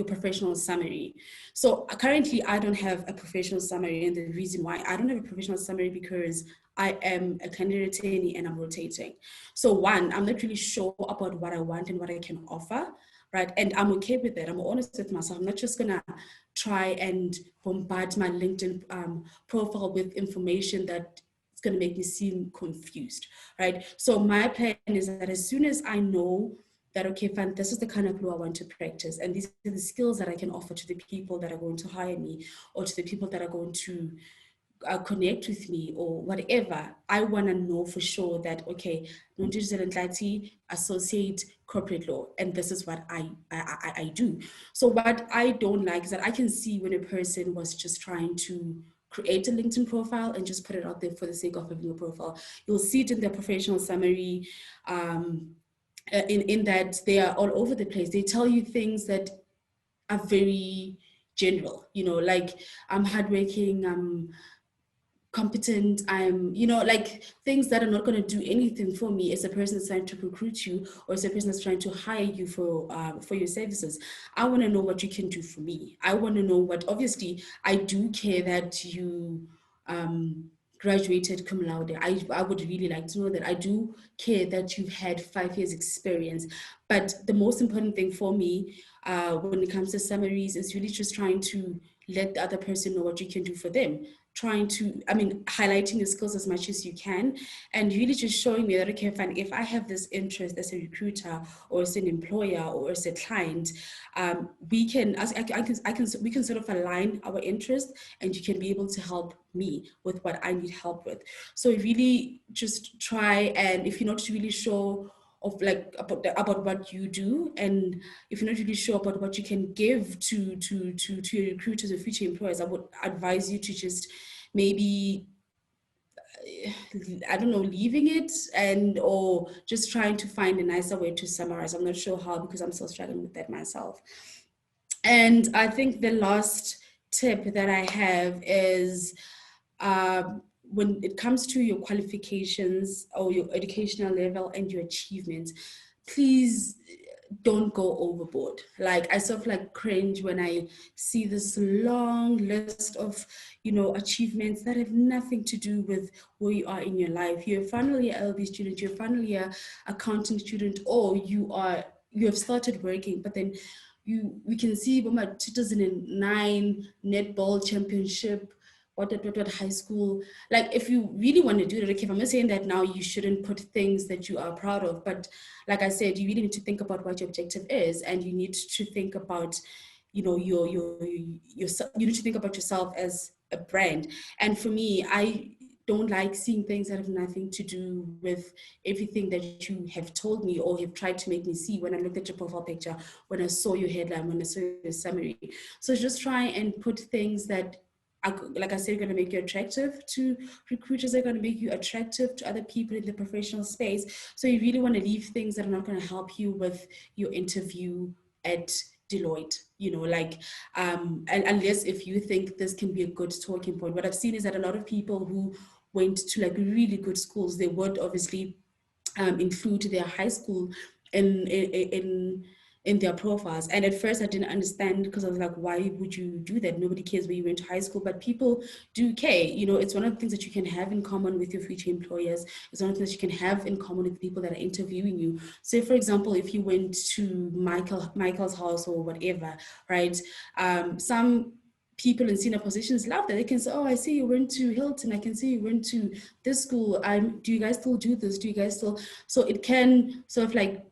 professional summary. So currently, I don't have a professional summary, and the reason why I don't have a professional summary, because I am a candidate attorney and I'm rotating. So one, I'm not really sure about what I want and what I can offer, right? And I'm okay with that. I'm honest with myself. I'm not just gonna try and bombard my LinkedIn profile with information that going to make me seem confused, right? So my plan is that as soon as I know that, okay, fine, this is the kind of law I want to practice, and these are the skills that I can offer to the people that are going to hire me, or to the people that are going to connect with me, or whatever, I want to know for sure that, okay, associate corporate law, and this is what I do. So what I don't like is that I can see when a person was just trying to create a LinkedIn profile and just put it out there for the sake of having a profile. You'll see it in their professional summary, in that they are all over the place. They tell you things that are very general, like I'm hardworking, I'm competent, I'm, like things that are not going to do anything for me as a person that's trying to recruit you, or as a person that's trying to hire you for your services. I want to know what you can do for me. I want to know what, obviously, I do care that you graduated cum laude. I would really like to know that. I do care that you've had 5 years experience. But the most important thing for me when it comes to summaries is really just trying to let the other person know what you can do for them. Highlighting your skills as much as you can, and really just showing me that, okay, fine, if I have this interest as a recruiter, or as an employer, or as a client, we can sort of align our interests, and you can be able to help me with what I need help with. So really just try, and if you're not really sure of about what you do, and if you're not really sure about what you can give to your recruiters or future employers, I would advise you to just maybe, I don't know, leaving it, or just trying to find a nicer way to summarize. I'm not sure how, because I'm still struggling with that myself. And I think the last tip that I have is, when it comes to your qualifications or your educational level and your achievements, please don't go overboard. Like, I sort of cringe when I see this long list of, achievements that have nothing to do with where you are in your life. You're a final year LB student, you're a final year accounting student, or you have started working, but then we can see my 2009 netball championship, what high school. Like, if you really want to do it, okay, I'm not saying that now you shouldn't put things that you are proud of, but like I said, you really need to think about what your objective is, and you need to think about you know, you need to think about yourself as a brand. And for me, I don't like seeing things that have nothing to do with everything that you have told me or have tried to make me see when I looked at your profile picture, when I saw your headline, when I saw your summary. So just try and put things that are, like I said, going to make you attractive to recruiters, are going to make you attractive to other people in the professional space. So you really want to leave things that are not going to help you with your interview at Deloitte, you know, like, and unless if you think this can be a good talking point. What I've seen is that a lot of people who went to like really good schools, they would obviously include their high school in their profiles. And at first I didn't understand, because I was like, why would you do that? Nobody cares where you went to high school, but people do care. You know, it's one of the things that you can have in common with your future employers. It's one of the things you can have in common with people that are interviewing you. Say, for example, if you went to Michael's house or whatever, right? Some people in senior positions love that. They can say, oh, I see you went to Hilton. I can see you went to this school. Do you guys still do this? Do you guys still? So it can sort of like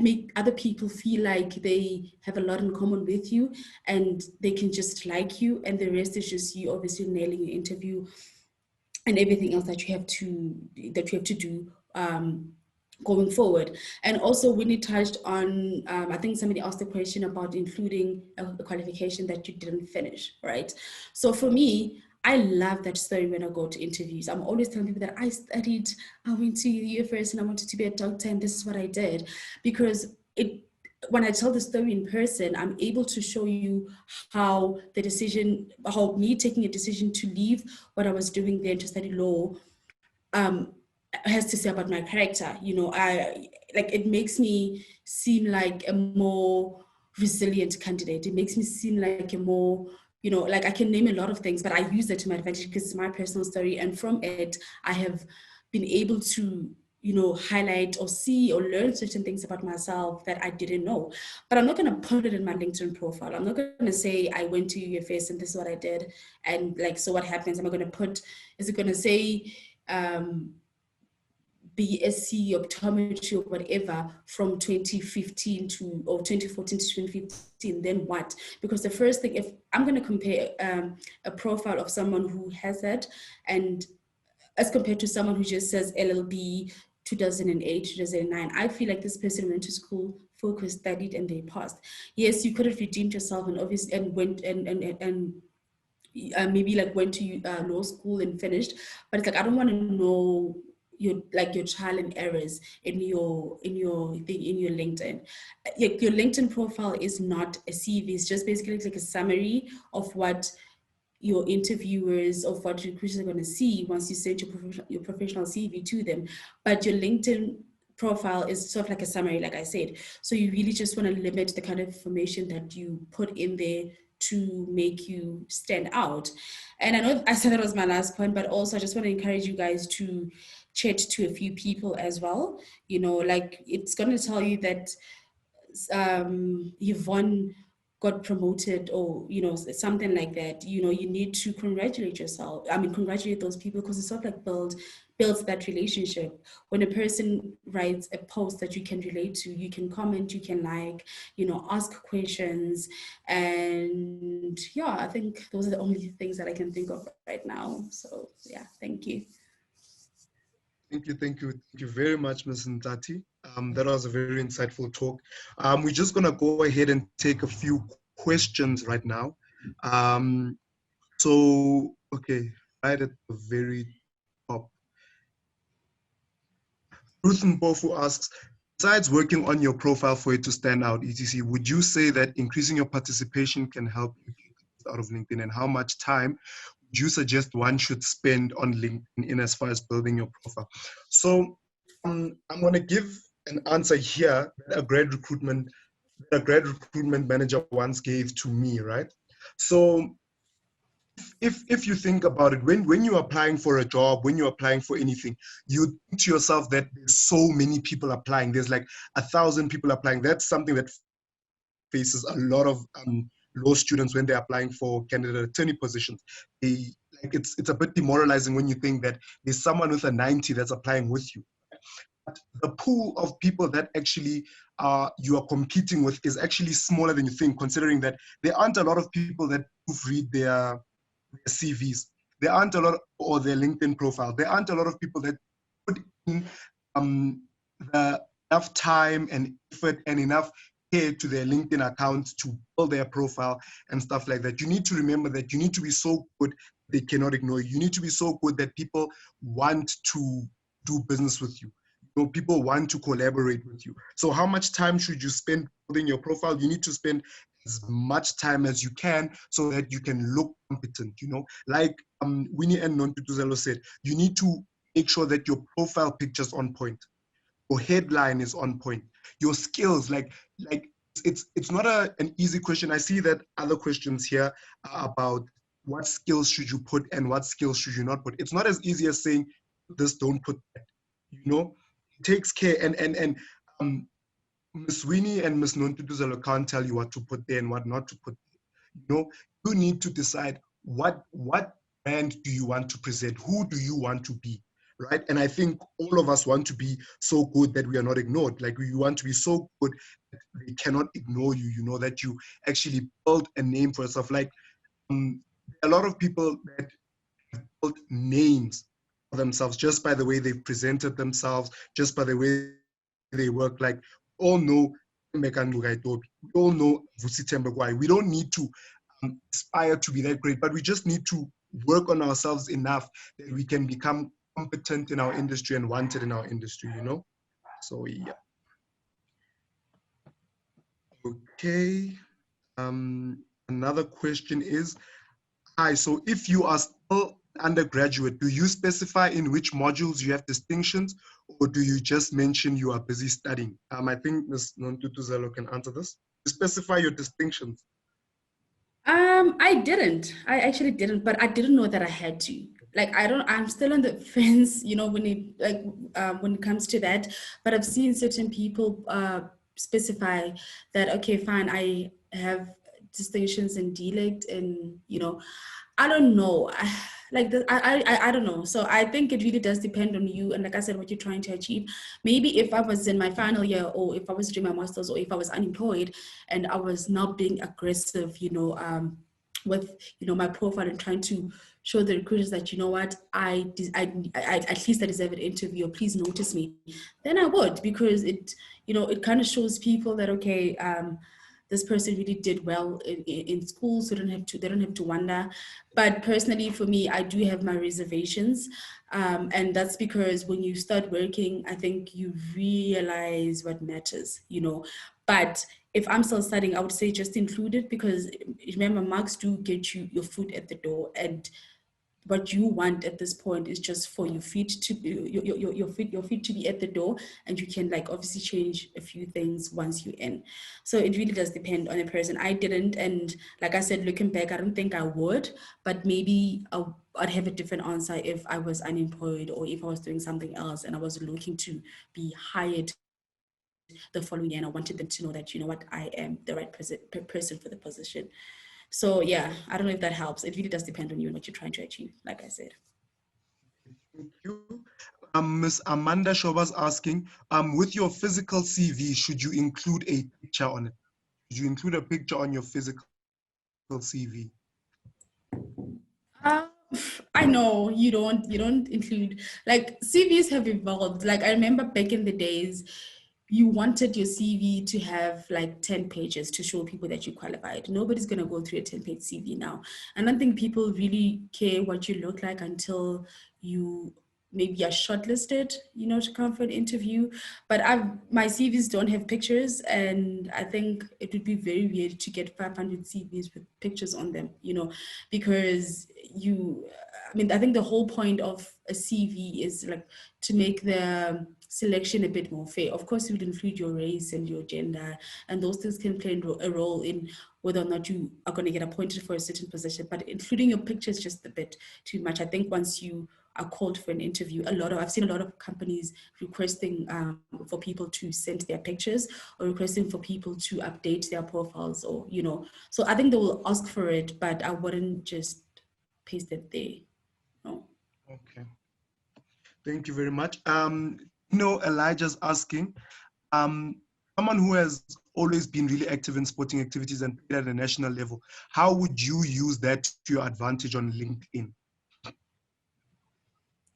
make other people feel like they have a lot in common with you, and they can just like you, and the rest is just you obviously nailing your interview and everything else that you have to do going forward. And also, when you touched on, I think somebody asked a question about including a qualification that you didn't finish, right? So for me, I love that story when I go to interviews. I'm always telling people that I went to the UFS and I wanted to be a doctor, and this is what I did. Because when I tell the story in person, I'm able to show you how me taking a decision to leave what I was doing there to study law has to say about my character. You know, it makes me seem like a more resilient candidate. It makes me seem like a more, you know, like I can name a lot of things, but I use that to my advantage because it's my personal story. And from it, I have been able to, you know, highlight or see or learn certain things about myself that I didn't know. But I'm not going to put it in my LinkedIn profile. I'm not going to say I went to UFS and this is what I did. And like, so what happens? Am I going to put, is it going to say, BSc optometry or whatever from 2015 to, or 2014 to 2015, then what? Because the first thing, if I'm going to compare a profile of someone who has that, and as compared to someone who just says LLB 2008, 2009, I feel like this person went to school, focused, studied, and they passed. Yes, you could have redeemed yourself and obviously and went and maybe like went to law school and finished, but it's like I don't want to know your trial and errors in your LinkedIn. Your LinkedIn profile is not a CV. It's just basically like a summary of what your interviewers, of what recruiters are going to see once you send your professional CV to them. But your LinkedIn profile is sort of like a summary, like I said. So you really just want to limit the kind of information that you put in there to make you stand out. And I know I said that was my last point, but also I just want to encourage you guys to chat to a few people as well. You know, like it's going to tell you that Yvonne got promoted, or you know, something like that. You know, you need to congratulate yourself. I mean, congratulate those people, because it's sort of like builds that relationship. When a person writes a post that you can relate to, you can comment, you can like, you know, ask questions. And yeah, I think those are the only things that I can think of right now. So yeah, thank you. Thank you very much, Ms. Ntati. That was a very insightful talk. We're just gonna go ahead and take a few questions right now. Okay, right at the very top. Ruth Mpofu asks, besides working on your profile for it to stand out, etc., would you say that increasing your participation can help you get out of LinkedIn? And how much time would you suggest one should spend on LinkedIn as far as building your profile? So I'm going to give an answer here that a grad recruitment manager once gave to me, right? So if you think about it, when you're applying for a job, when you're applying for anything, you think to yourself that there's so many people applying. There's like 1,000 people applying. That's something that faces a lot of law students when they're applying for candidate attorney positions. It's a bit demoralizing when you think that there's someone with a 90 that's applying with you. but the pool of people that actually you are competing with is actually smaller than you think, considering that there aren't a lot of people that proofread their CVs. There aren't a lot, or their LinkedIn profile. There aren't a lot of people that put in the enough time and effort and enough care to their LinkedIn accounts to build their profile and stuff like that. You need to remember that you need to be so good they cannot ignore you. You need to be so good that people want to do business with you. You know, people want to collaborate with you. So how much time should you spend building your profile? You need to spend as much time as you can so that you can look competent, you know. Like Winnie and Nontutuzelo said, you need to make sure that your profile picture's on point. Your headline is on point. Your skills, like it's not an easy question. I see that other questions here are about what skills should you put and what skills should you not put. It's not as easy as saying this, don't put that. You know, it takes care. And Miss Winnie and Miss Nontutuzelo can't tell you what to put there and what not to put there. You know, you need to decide what brand do you want to present? Who do you want to be? Right. And I think all of us want to be so good that we are not ignored. Like we want to be so good that they cannot ignore you, you know, that you actually build a name for yourself. Like a lot of people that have built names for themselves just by the way they've presented themselves, just by the way they work. Like we all know we all know Vusi Tembegwai. We don't need to aspire to be that great, but we just need to work on ourselves enough that we can become competent in our industry and wanted in our industry, you know? So yeah. Okay. Another question is, hi, so if you are still undergraduate, do you specify in which modules you have distinctions, or do you just mention you are busy studying? I think Ms. Nontutuzelo can answer this. You specify your distinctions. I didn't. I actually didn't, but I didn't know that I had to. Like, I'm still on the fence, you know, when it comes to that. But I've seen certain people specify that, okay, fine, I have distinctions in dialect and, you know, I don't know. I don't know. So I think it really does depend on you. And like I said, what you're trying to achieve. Maybe if I was in my final year, or if I was doing my master's, or if I was unemployed and I was not being aggressive, you know, with, you know, my profile and trying to show the recruiters that, you know what, I at least I deserve an interview, or please notice me, then I would, because it, you know, it kind of shows people that, okay, this person really did well in school, so they don't have to wonder. But personally, for me, I do have my reservations, and that's because when you start working, I think you realize what matters, you know. But if I'm still studying, I would say just include it, because remember, marks do get you your foot at the door, and what you want at this point is just for your feet to be your feet to be at the door, and you can, like, obviously change a few things once you're in. So it really does depend on a person. I didn't, and like I said, looking back, I don't think I would, but maybe I'd have a different answer if I was unemployed, or if I was doing something else and I was looking to be hired the following year, and I wanted them to know that, you know what, I am the right person for the position. So yeah, I don't know if that helps. It really does depend on you and what you're trying to achieve, like I said. Thank you. Ms. Amanda Shoba's asking, with your physical CV, should you include a picture on it? Should you include a picture on your physical CV? Uh, I know you don't include, like, CVs have evolved. Like, I remember back in the days, you wanted your CV to have like 10 pages to show people that you qualified. Nobody's going to go through a 10-page CV now. I don't think people really care what you look like until you maybe are shortlisted, you know, to come for an interview. But my CVs don't have pictures, and I think it would be very weird to get 500 CVs with pictures on them, you know, because I think the whole point of a CV is like to make the selection a bit more fair. Of course, you would include your race and your gender, and those things can play a role in whether or not you are going to get appointed for a certain position. But including your picture is just a bit too much. I think once you are called for an interview, I've seen a lot of companies requesting for people to send their pictures, or requesting for people to update their profiles, or, you know, so I think they will ask for it, but I wouldn't just paste it there. No. Okay. Thank you very much. Elijah's asking, someone who has always been really active in sporting activities and played at a national level, how would you use that to your advantage on LinkedIn?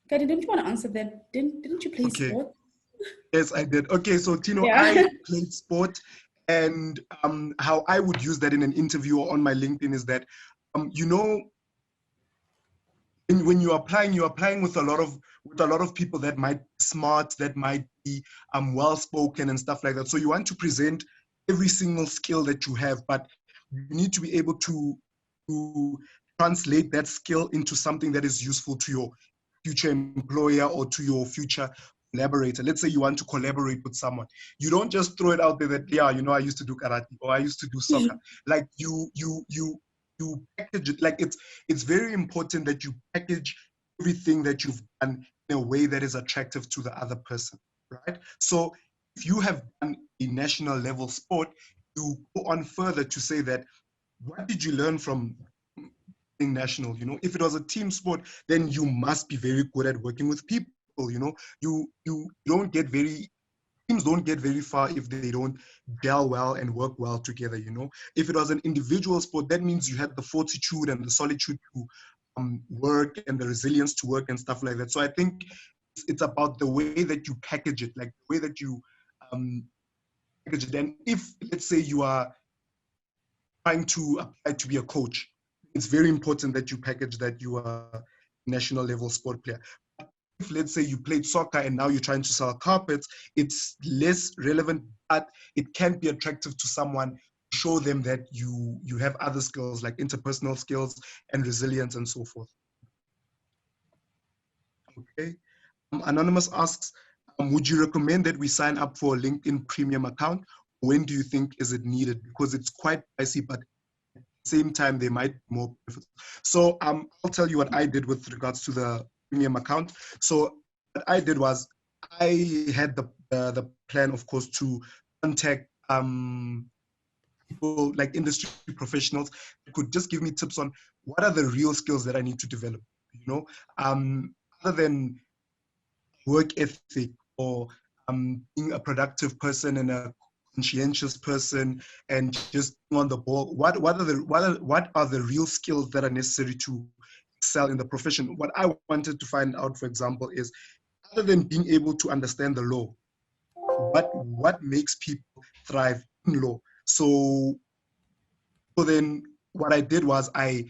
Kadi, don't you want to answer that? Didn't you play sport? Yes, I did. Okay, so Tino, Yeah. I played sport, and how I would use that in an interview or on my LinkedIn is that, when you're applying with a lot of people that might be smart, that might be well spoken and stuff like that. So you want to present every single skill that you have, but you need to be able to translate that skill into something that is useful to your future employer or to your future collaborator. Let's say you want to collaborate with someone. You don't just throw it out there that, yeah, I used to do karate or I used to do soccer. Like you package it. Like it's very important that you package everything that you've done in a way that is attractive to the other person, right? So if you have done a national level sport, you go on further to say that, what did you learn from being national? If it was a team sport, then you must be very good at working with people. You don't get very teams don't get very far if they don't gel well and work well together. If it was an individual sport, that means you had the fortitude and the solitude to work and the resilience to work and stuff like that. So I think it's about the way that you package it, like the way that you package it. And if, let's say, you are trying to apply to be a coach, it's very important that you package that you are a national level sport player. If, let's say, you played soccer and now you're trying to sell carpets, it's less relevant, but it can be attractive to someone. Show them that you have other skills like interpersonal skills and resilience and so forth. Okay. Anonymous asks, would you recommend that we sign up for a LinkedIn premium account? When do you think is it needed? Because it's quite pricey, but at the same time, there might be more benefits. So I'll tell you what I did with regards to the premium account. So what I did was I had the plan, of course, to contact people like industry professionals that could just give me tips on what are the real skills that I need to develop. Other than work ethic or being a productive person and a conscientious person and just on the ball. What are the real skills that are necessary to excel in the profession? What I wanted to find out, for example, is, other than being able to understand the law, what makes people thrive in law? So then what I did was I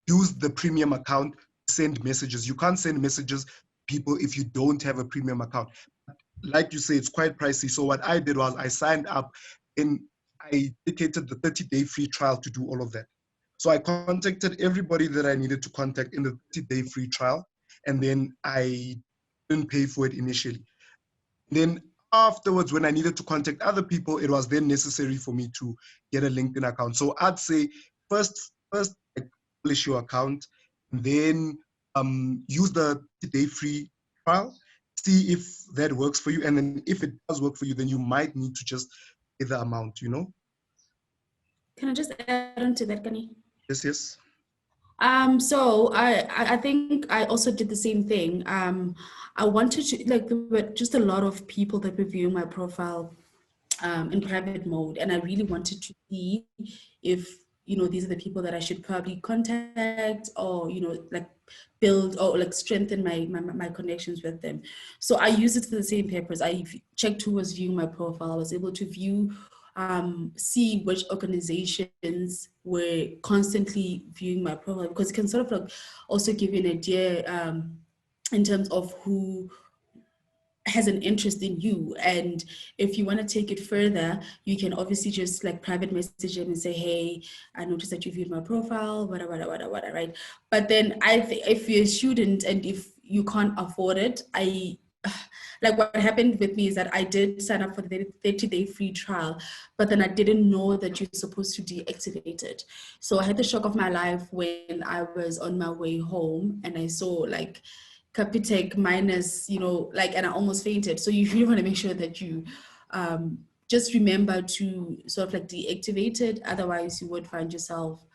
used the premium account to send messages. You can't send messages to people if you don't have a premium account. Like you say, it's quite pricey. So what I did was I signed up and I dedicated the 30-day free trial to do all of that. So I contacted everybody that I needed to contact in the 30-day free trial, and then I didn't pay for it initially. Then afterwards, when I needed to contact other people, it was then necessary for me to get a LinkedIn account. So I'd say first establish your account, and then use the day free trial, see if that works for you. And then if it does work for you, then you might need to just pay the amount. Can I just add on to that, Kani? Yes. So I think I also did the same thing. I wanted to, like, there were just a lot of people that were viewing my profile in private mode, and I really wanted to see if, these are the people that I should probably contact, or, like, build or like strengthen my connections with them. So I used it for the same purpose. I checked who was viewing my profile. I was able to view, see which organizations were constantly viewing my profile, because it can sort of like also give you an idea in terms of who has an interest in you. And if you want to take it further, you can obviously just like private message them and say, hey, I noticed that you viewed my profile, whatever, right? But then if you're a student and if you can't afford it, like what happened with me is that I did sign up for the 30-day free trial, but then I didn't know that you're supposed to deactivate it. So I had the shock of my life when I was on my way home and I saw like Capitec minus, and I almost fainted. So you really want to make sure that you just remember to sort of like deactivate it. Otherwise you would find yourself,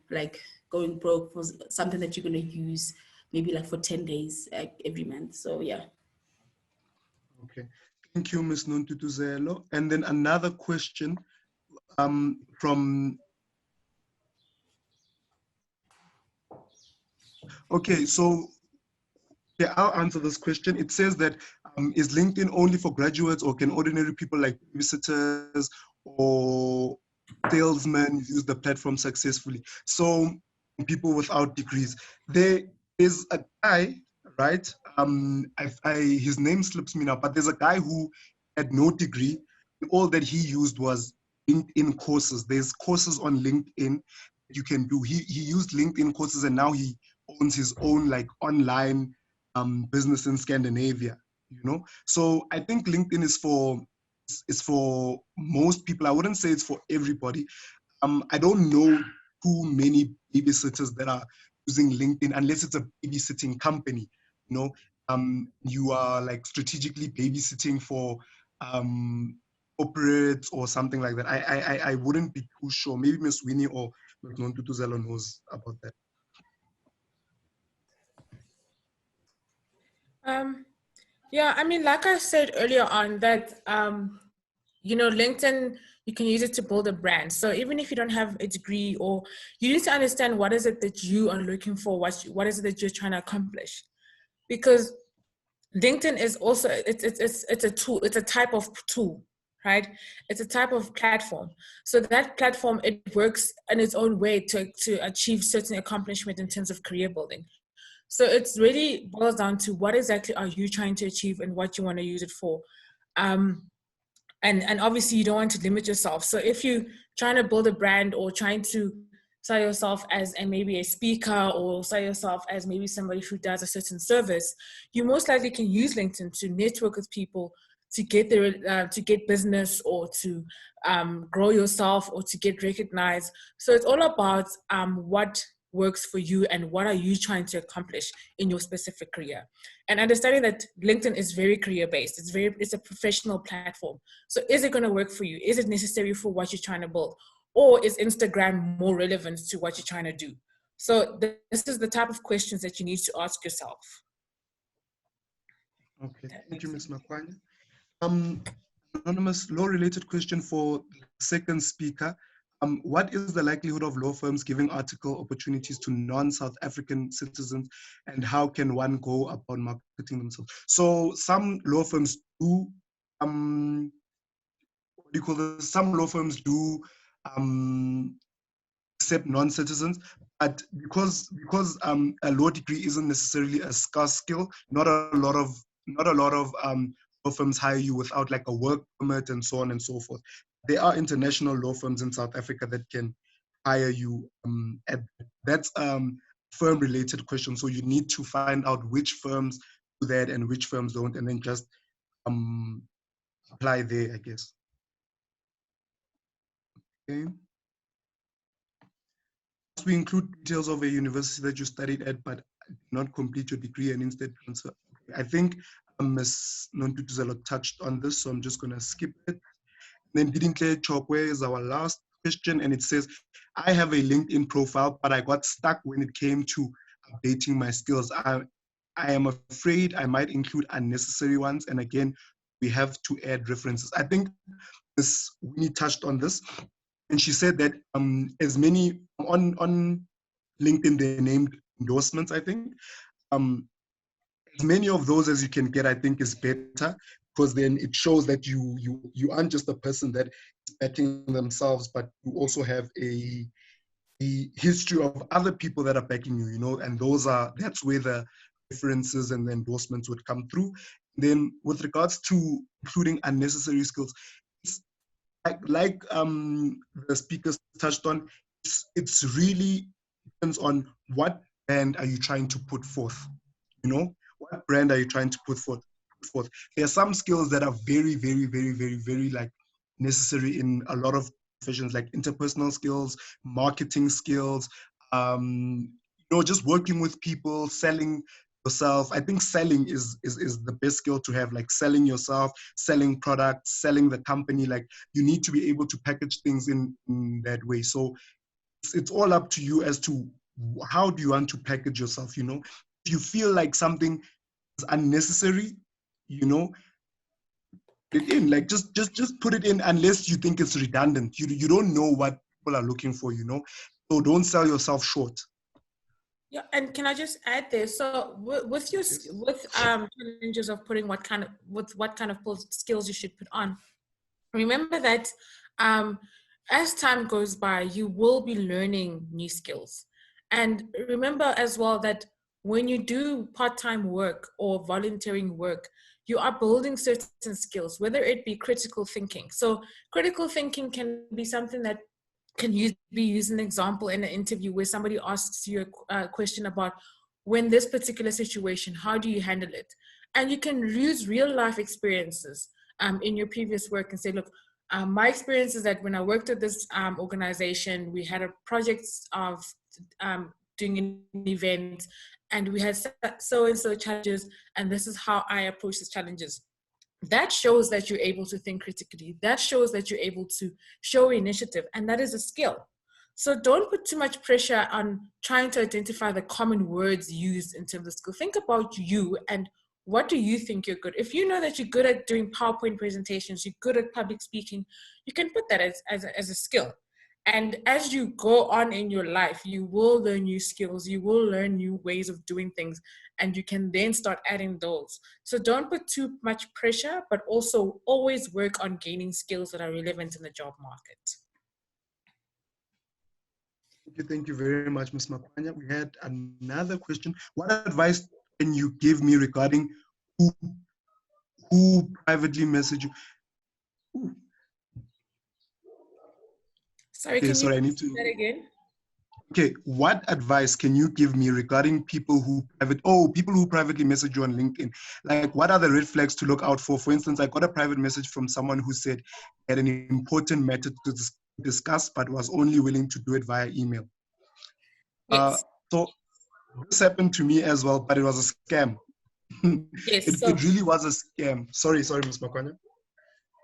like going broke for something that you're going to use maybe like for 10 days every month. So yeah. Okay. Thank you, Ms. Nontutuzelo. And then another question from, okay, so yeah, I'll answer this question. It says that is LinkedIn only for graduates, or can ordinary people like visitors or salesmen use the platform successfully? So people without degrees. There is a guy, right? His name slips me now, but there's a guy who had no degree. All that he used was LinkedIn courses. There's courses on LinkedIn that you can do. He used LinkedIn courses, and now he owns his own like online business in Scandinavia, you know. So I think LinkedIn is for most people. I wouldn't say it's for everybody. I don't know too many babysitters that are using LinkedIn unless it's a babysitting company. You know, you are like strategically babysitting for corporates or something like that. I wouldn't be too sure. Maybe Miss Winnie or Nontutuzelo knows about that. Yeah, I mean, like I said earlier on, that you know, LinkedIn, you can use it to build a brand. So even if you don't have a degree, or you need to understand what is it that you are looking for, what is it that you're trying to accomplish, because LinkedIn is also it's a tool, it's a type of tool, right? It's a type of platform. So that platform, it works in its own way to achieve certain accomplishment in terms of career building. So it's really boils down to what exactly are you trying to achieve and what you want to use it for. Um, and obviously you don't want to limit yourself. So if you're trying to build a brand or trying to sell yourself as maybe a speaker, or sell yourself as maybe somebody who does a certain service, you most likely can use LinkedIn to network with people, to get their to get business, or to grow yourself, or to get recognized. So it's all about what works for you and what are you trying to accomplish in your specific career. And understanding that LinkedIn is very career based, it's a professional platform. So is it going to work for you? Is it necessary for what you're trying to build? Or is Instagram more relevant to what you're trying to do? So this is the type of questions that you need to ask yourself. Okay, thank you, Ms. Makwanya. Um, Anonymous, law-related question for the second speaker. What is the likelihood of law firms giving article opportunities to non-South African citizens, and how can one go about marketing themselves? So some law firms do, what do you call this? Some law firms do accept non-citizens, but because a law degree isn't necessarily a scarce skill, not a lot of law firms hire you without like a work permit and so on and so forth. There are international law firms in South Africa that can hire you. That's firm related question. So you need to find out which firms do that and which firms don't, and then just apply there, I guess. Okay. We include details of a university that you studied at but not complete your degree and instead transfer. I think Ms. Nontutuzelo touched on this, so I'm just going to skip it. Then Bidintle Chokwe is our last question, and it says, I have a LinkedIn profile, but I got stuck when it came to updating my skills. I am afraid I might include unnecessary ones, and again, we have to add references. I think Ms. Winnie touched on this, and she said that as many on LinkedIn, they're named endorsements, I think. As many of those as you can get, I think, is better, because then it shows that you aren't just a person that is backing themselves, but you also have a history of other people that are backing you, you know, and that's where the references and the endorsements would come through. Then with regards to including unnecessary skills, it's like the speakers touched on, it's really depends on what brand are you trying to put forth. You know, what brand are you trying to put forth? There are some skills that are very, very, very, very, very like necessary in a lot of professions, like interpersonal skills, marketing skills, you know, just working with people, selling yourself. I think selling is the best skill to have, like selling yourself, selling products, selling the company. Like you need to be able to package things in that way. So it's all up to you as to how do you want to package yourself, you know. If you feel like something is unnecessary, you know, put it in. Like just put it in unless you think it's redundant. You don't know what people are looking for, you know. So don't sell yourself short. Yeah, and can I just add there? So with your challenges of putting what kind of skills you should put on, remember that as time goes by, you will be learning new skills. And remember as well that when you do part-time work or volunteering work, you are building certain skills, whether it be critical thinking. So critical thinking can be something that be used an example in an interview where somebody asks you a question about when this particular situation, how do you handle it? And you can use real life experiences in your previous work and say, look, my experience is that when I worked at this organization, we had a project of doing an event and we had so-and-so challenges, and this is how I approach these challenges. That shows that you're able to think critically. That shows that you're able to show initiative, and that is a skill. So don't put too much pressure on trying to identify the common words used in terms of skill. Think about you and what do you think you're good? If you know that you're good at doing PowerPoint presentations, you're good at public speaking, you can put that as a skill. And as you go on in your life, you will learn new skills, you will learn new ways of doing things, and you can then start adding those. So don't put too much pressure, but also always work on gaining skills that are relevant in the job market. Thank you very much, Ms. Makwanya. We had another question. What advice can you give me regarding who privately message you? Ooh. Sorry, can you say that again? Okay, what advice can you give me regarding people who privately message you on LinkedIn? Like, what are the red flags to look out for? For instance, I got a private message from someone who said he had an important matter to discuss, but was only willing to do it via email. Yes. So this happened to me as well, but it was a scam. Yes. It really was a scam. Sorry, Ms. Makwanya.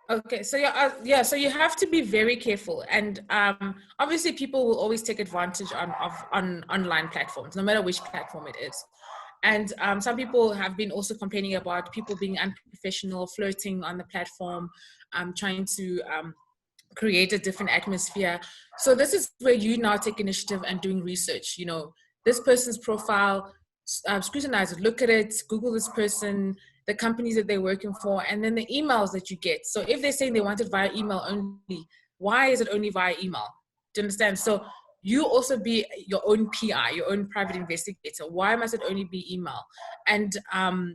Okay, so so you have to be very careful, and obviously people will always take advantage on online platforms, no matter which platform it is. And some people have been also complaining about people being unprofessional, flirting on the platform, trying to create a different atmosphere. So this is where you now take initiative and doing research. You know, this person's profile, scrutinize it, look at it, Google this person, the companies that they're working for, and then the emails that you get. So if they're saying they want it via email only, why is it only via email? Do you understand? So you also be your own PI, your own private investigator. Why must it only be email? And,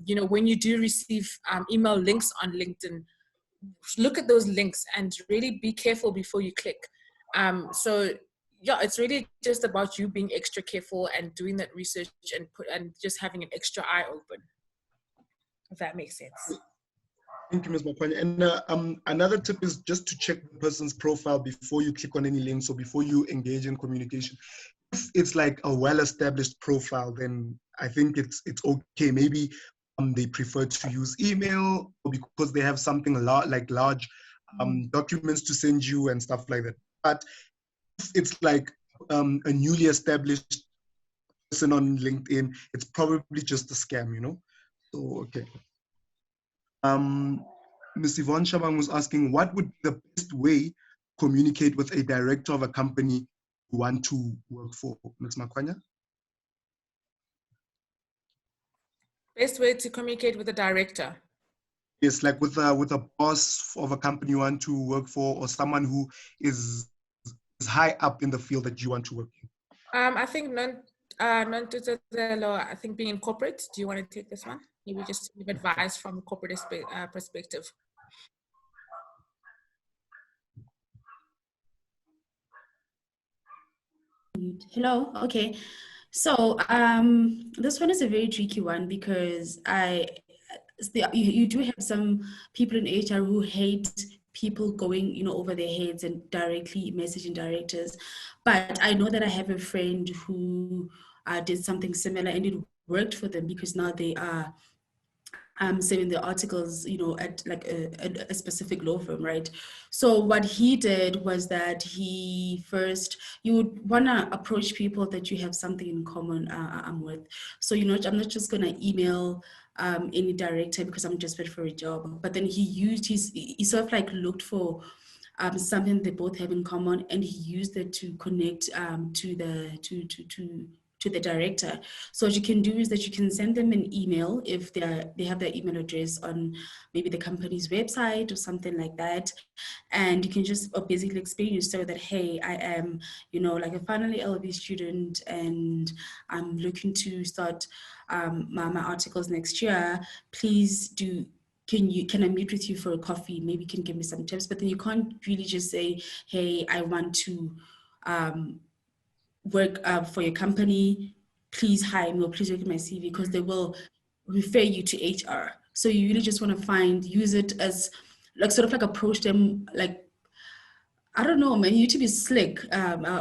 you know, when you do receive email links on LinkedIn, look at those links and really be careful before you click. So yeah, it's really just about you being extra careful and doing that research and just having an extra eye open, if that makes sense. Thank you, Ms. Makwanya. And another tip is just to check the person's profile before you click on any links or before you engage in communication. If it's like a well-established profile, then I think it's okay. Maybe they prefer to use email or because they have something like large documents to send you and stuff like that. But if it's like a newly established person on LinkedIn, it's probably just a scam, you know? So, okay. Ms. Yvonne Shabang was asking, what would be the best way to communicate with a director of a company you want to work for? Ms. Makwanya? Best way to communicate with a director? Yes, like with a boss of a company you want to work for, or someone who is high up in the field that you want to work in. I think I think being in corporate. Do you want to take this one? Maybe just give advice from a corporate perspective. Hello. Okay. So this one is a very tricky one because you do have some people in HR who hate people going, you know, over their heads and directly messaging directors. But I know that I have a friend who did something similar and it worked for them because now they are saving the articles, you know, at like a specific law firm, right? So what he did was that you would want to approach people that you have something in common with. So, you know, I'm not just going to email any director because I'm desperate for a job, but then he sort of like looked for something they both have in common, and he used it to connect to the director. So what you can do is that you can send them an email if they have their email address on maybe the company's website or something like that, and you can just basically explain your story that, hey, I am, you know, like a final LLB student, and I'm looking to start my articles next year. Please do. Can I meet with you for a coffee? Maybe you can give me some tips. But then you can't really just say, hey, I want to work for your company. Please hire me or please look at my CV, because they will refer you to HR. So you really just want to use it as like sort of like approach them like, I don't know, man. You need to be slick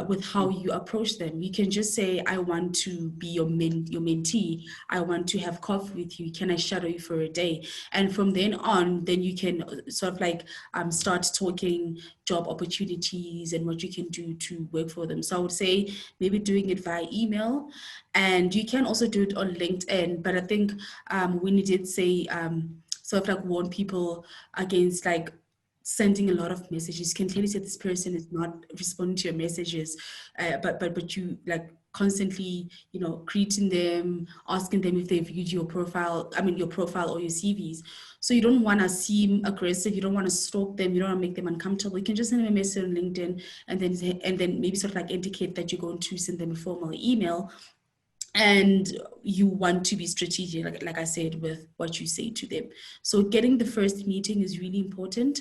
with how you approach them. You can just say, I want to be your mentee. I want to have coffee with you. Can I shadow you for a day? And from then on, then you can sort of like start talking job opportunities and what you can do to work for them. So I would say maybe doing it via email. And you can also do it on LinkedIn. But I think Winnie did say sort of like warn people against like sending a lot of messages. You can clearly say this person is not responding to your messages, but you like constantly, you know, greeting them, asking them if they viewed your profile, your profile or your CVs. So you don't want to seem aggressive. You don't want to stalk them. You don't want to make them uncomfortable. You can just send them a message on LinkedIn and then maybe sort of like indicate that you're going to send them a formal email. And you want to be strategic, like I said, with what you say to them. So getting the first meeting is really important,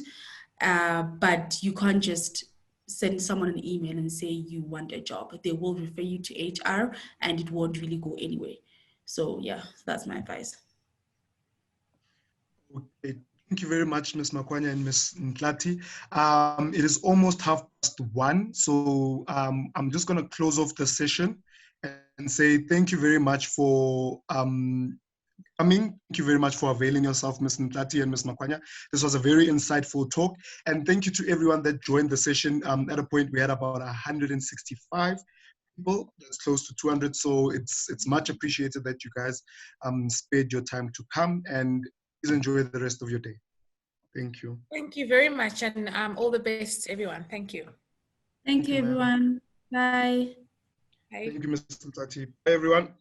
but you can't just send someone an email and say you want a job. They will refer you to HR and it won't really go anywhere. So yeah, that's my advice. Okay, thank you very much, Ms. Makwanya and Ms. Ntlati. It is almost 1:30, so I'm just going to close off the session and say thank you very much for coming. Thank you very much for availing yourself, Ms. Ntlati and Ms. Makwanya. This was a very insightful talk, and thank you to everyone that joined the session. At a point, we had about 165 people. That's close to 200, so it's much appreciated that you guys spared your time to come, and please enjoy the rest of your day. Thank you. Thank you very much, and all the best to everyone. Thank you. Thank you, everyone. Bye. Bye. Thank you, Mr. Ntlati. Bye, everyone.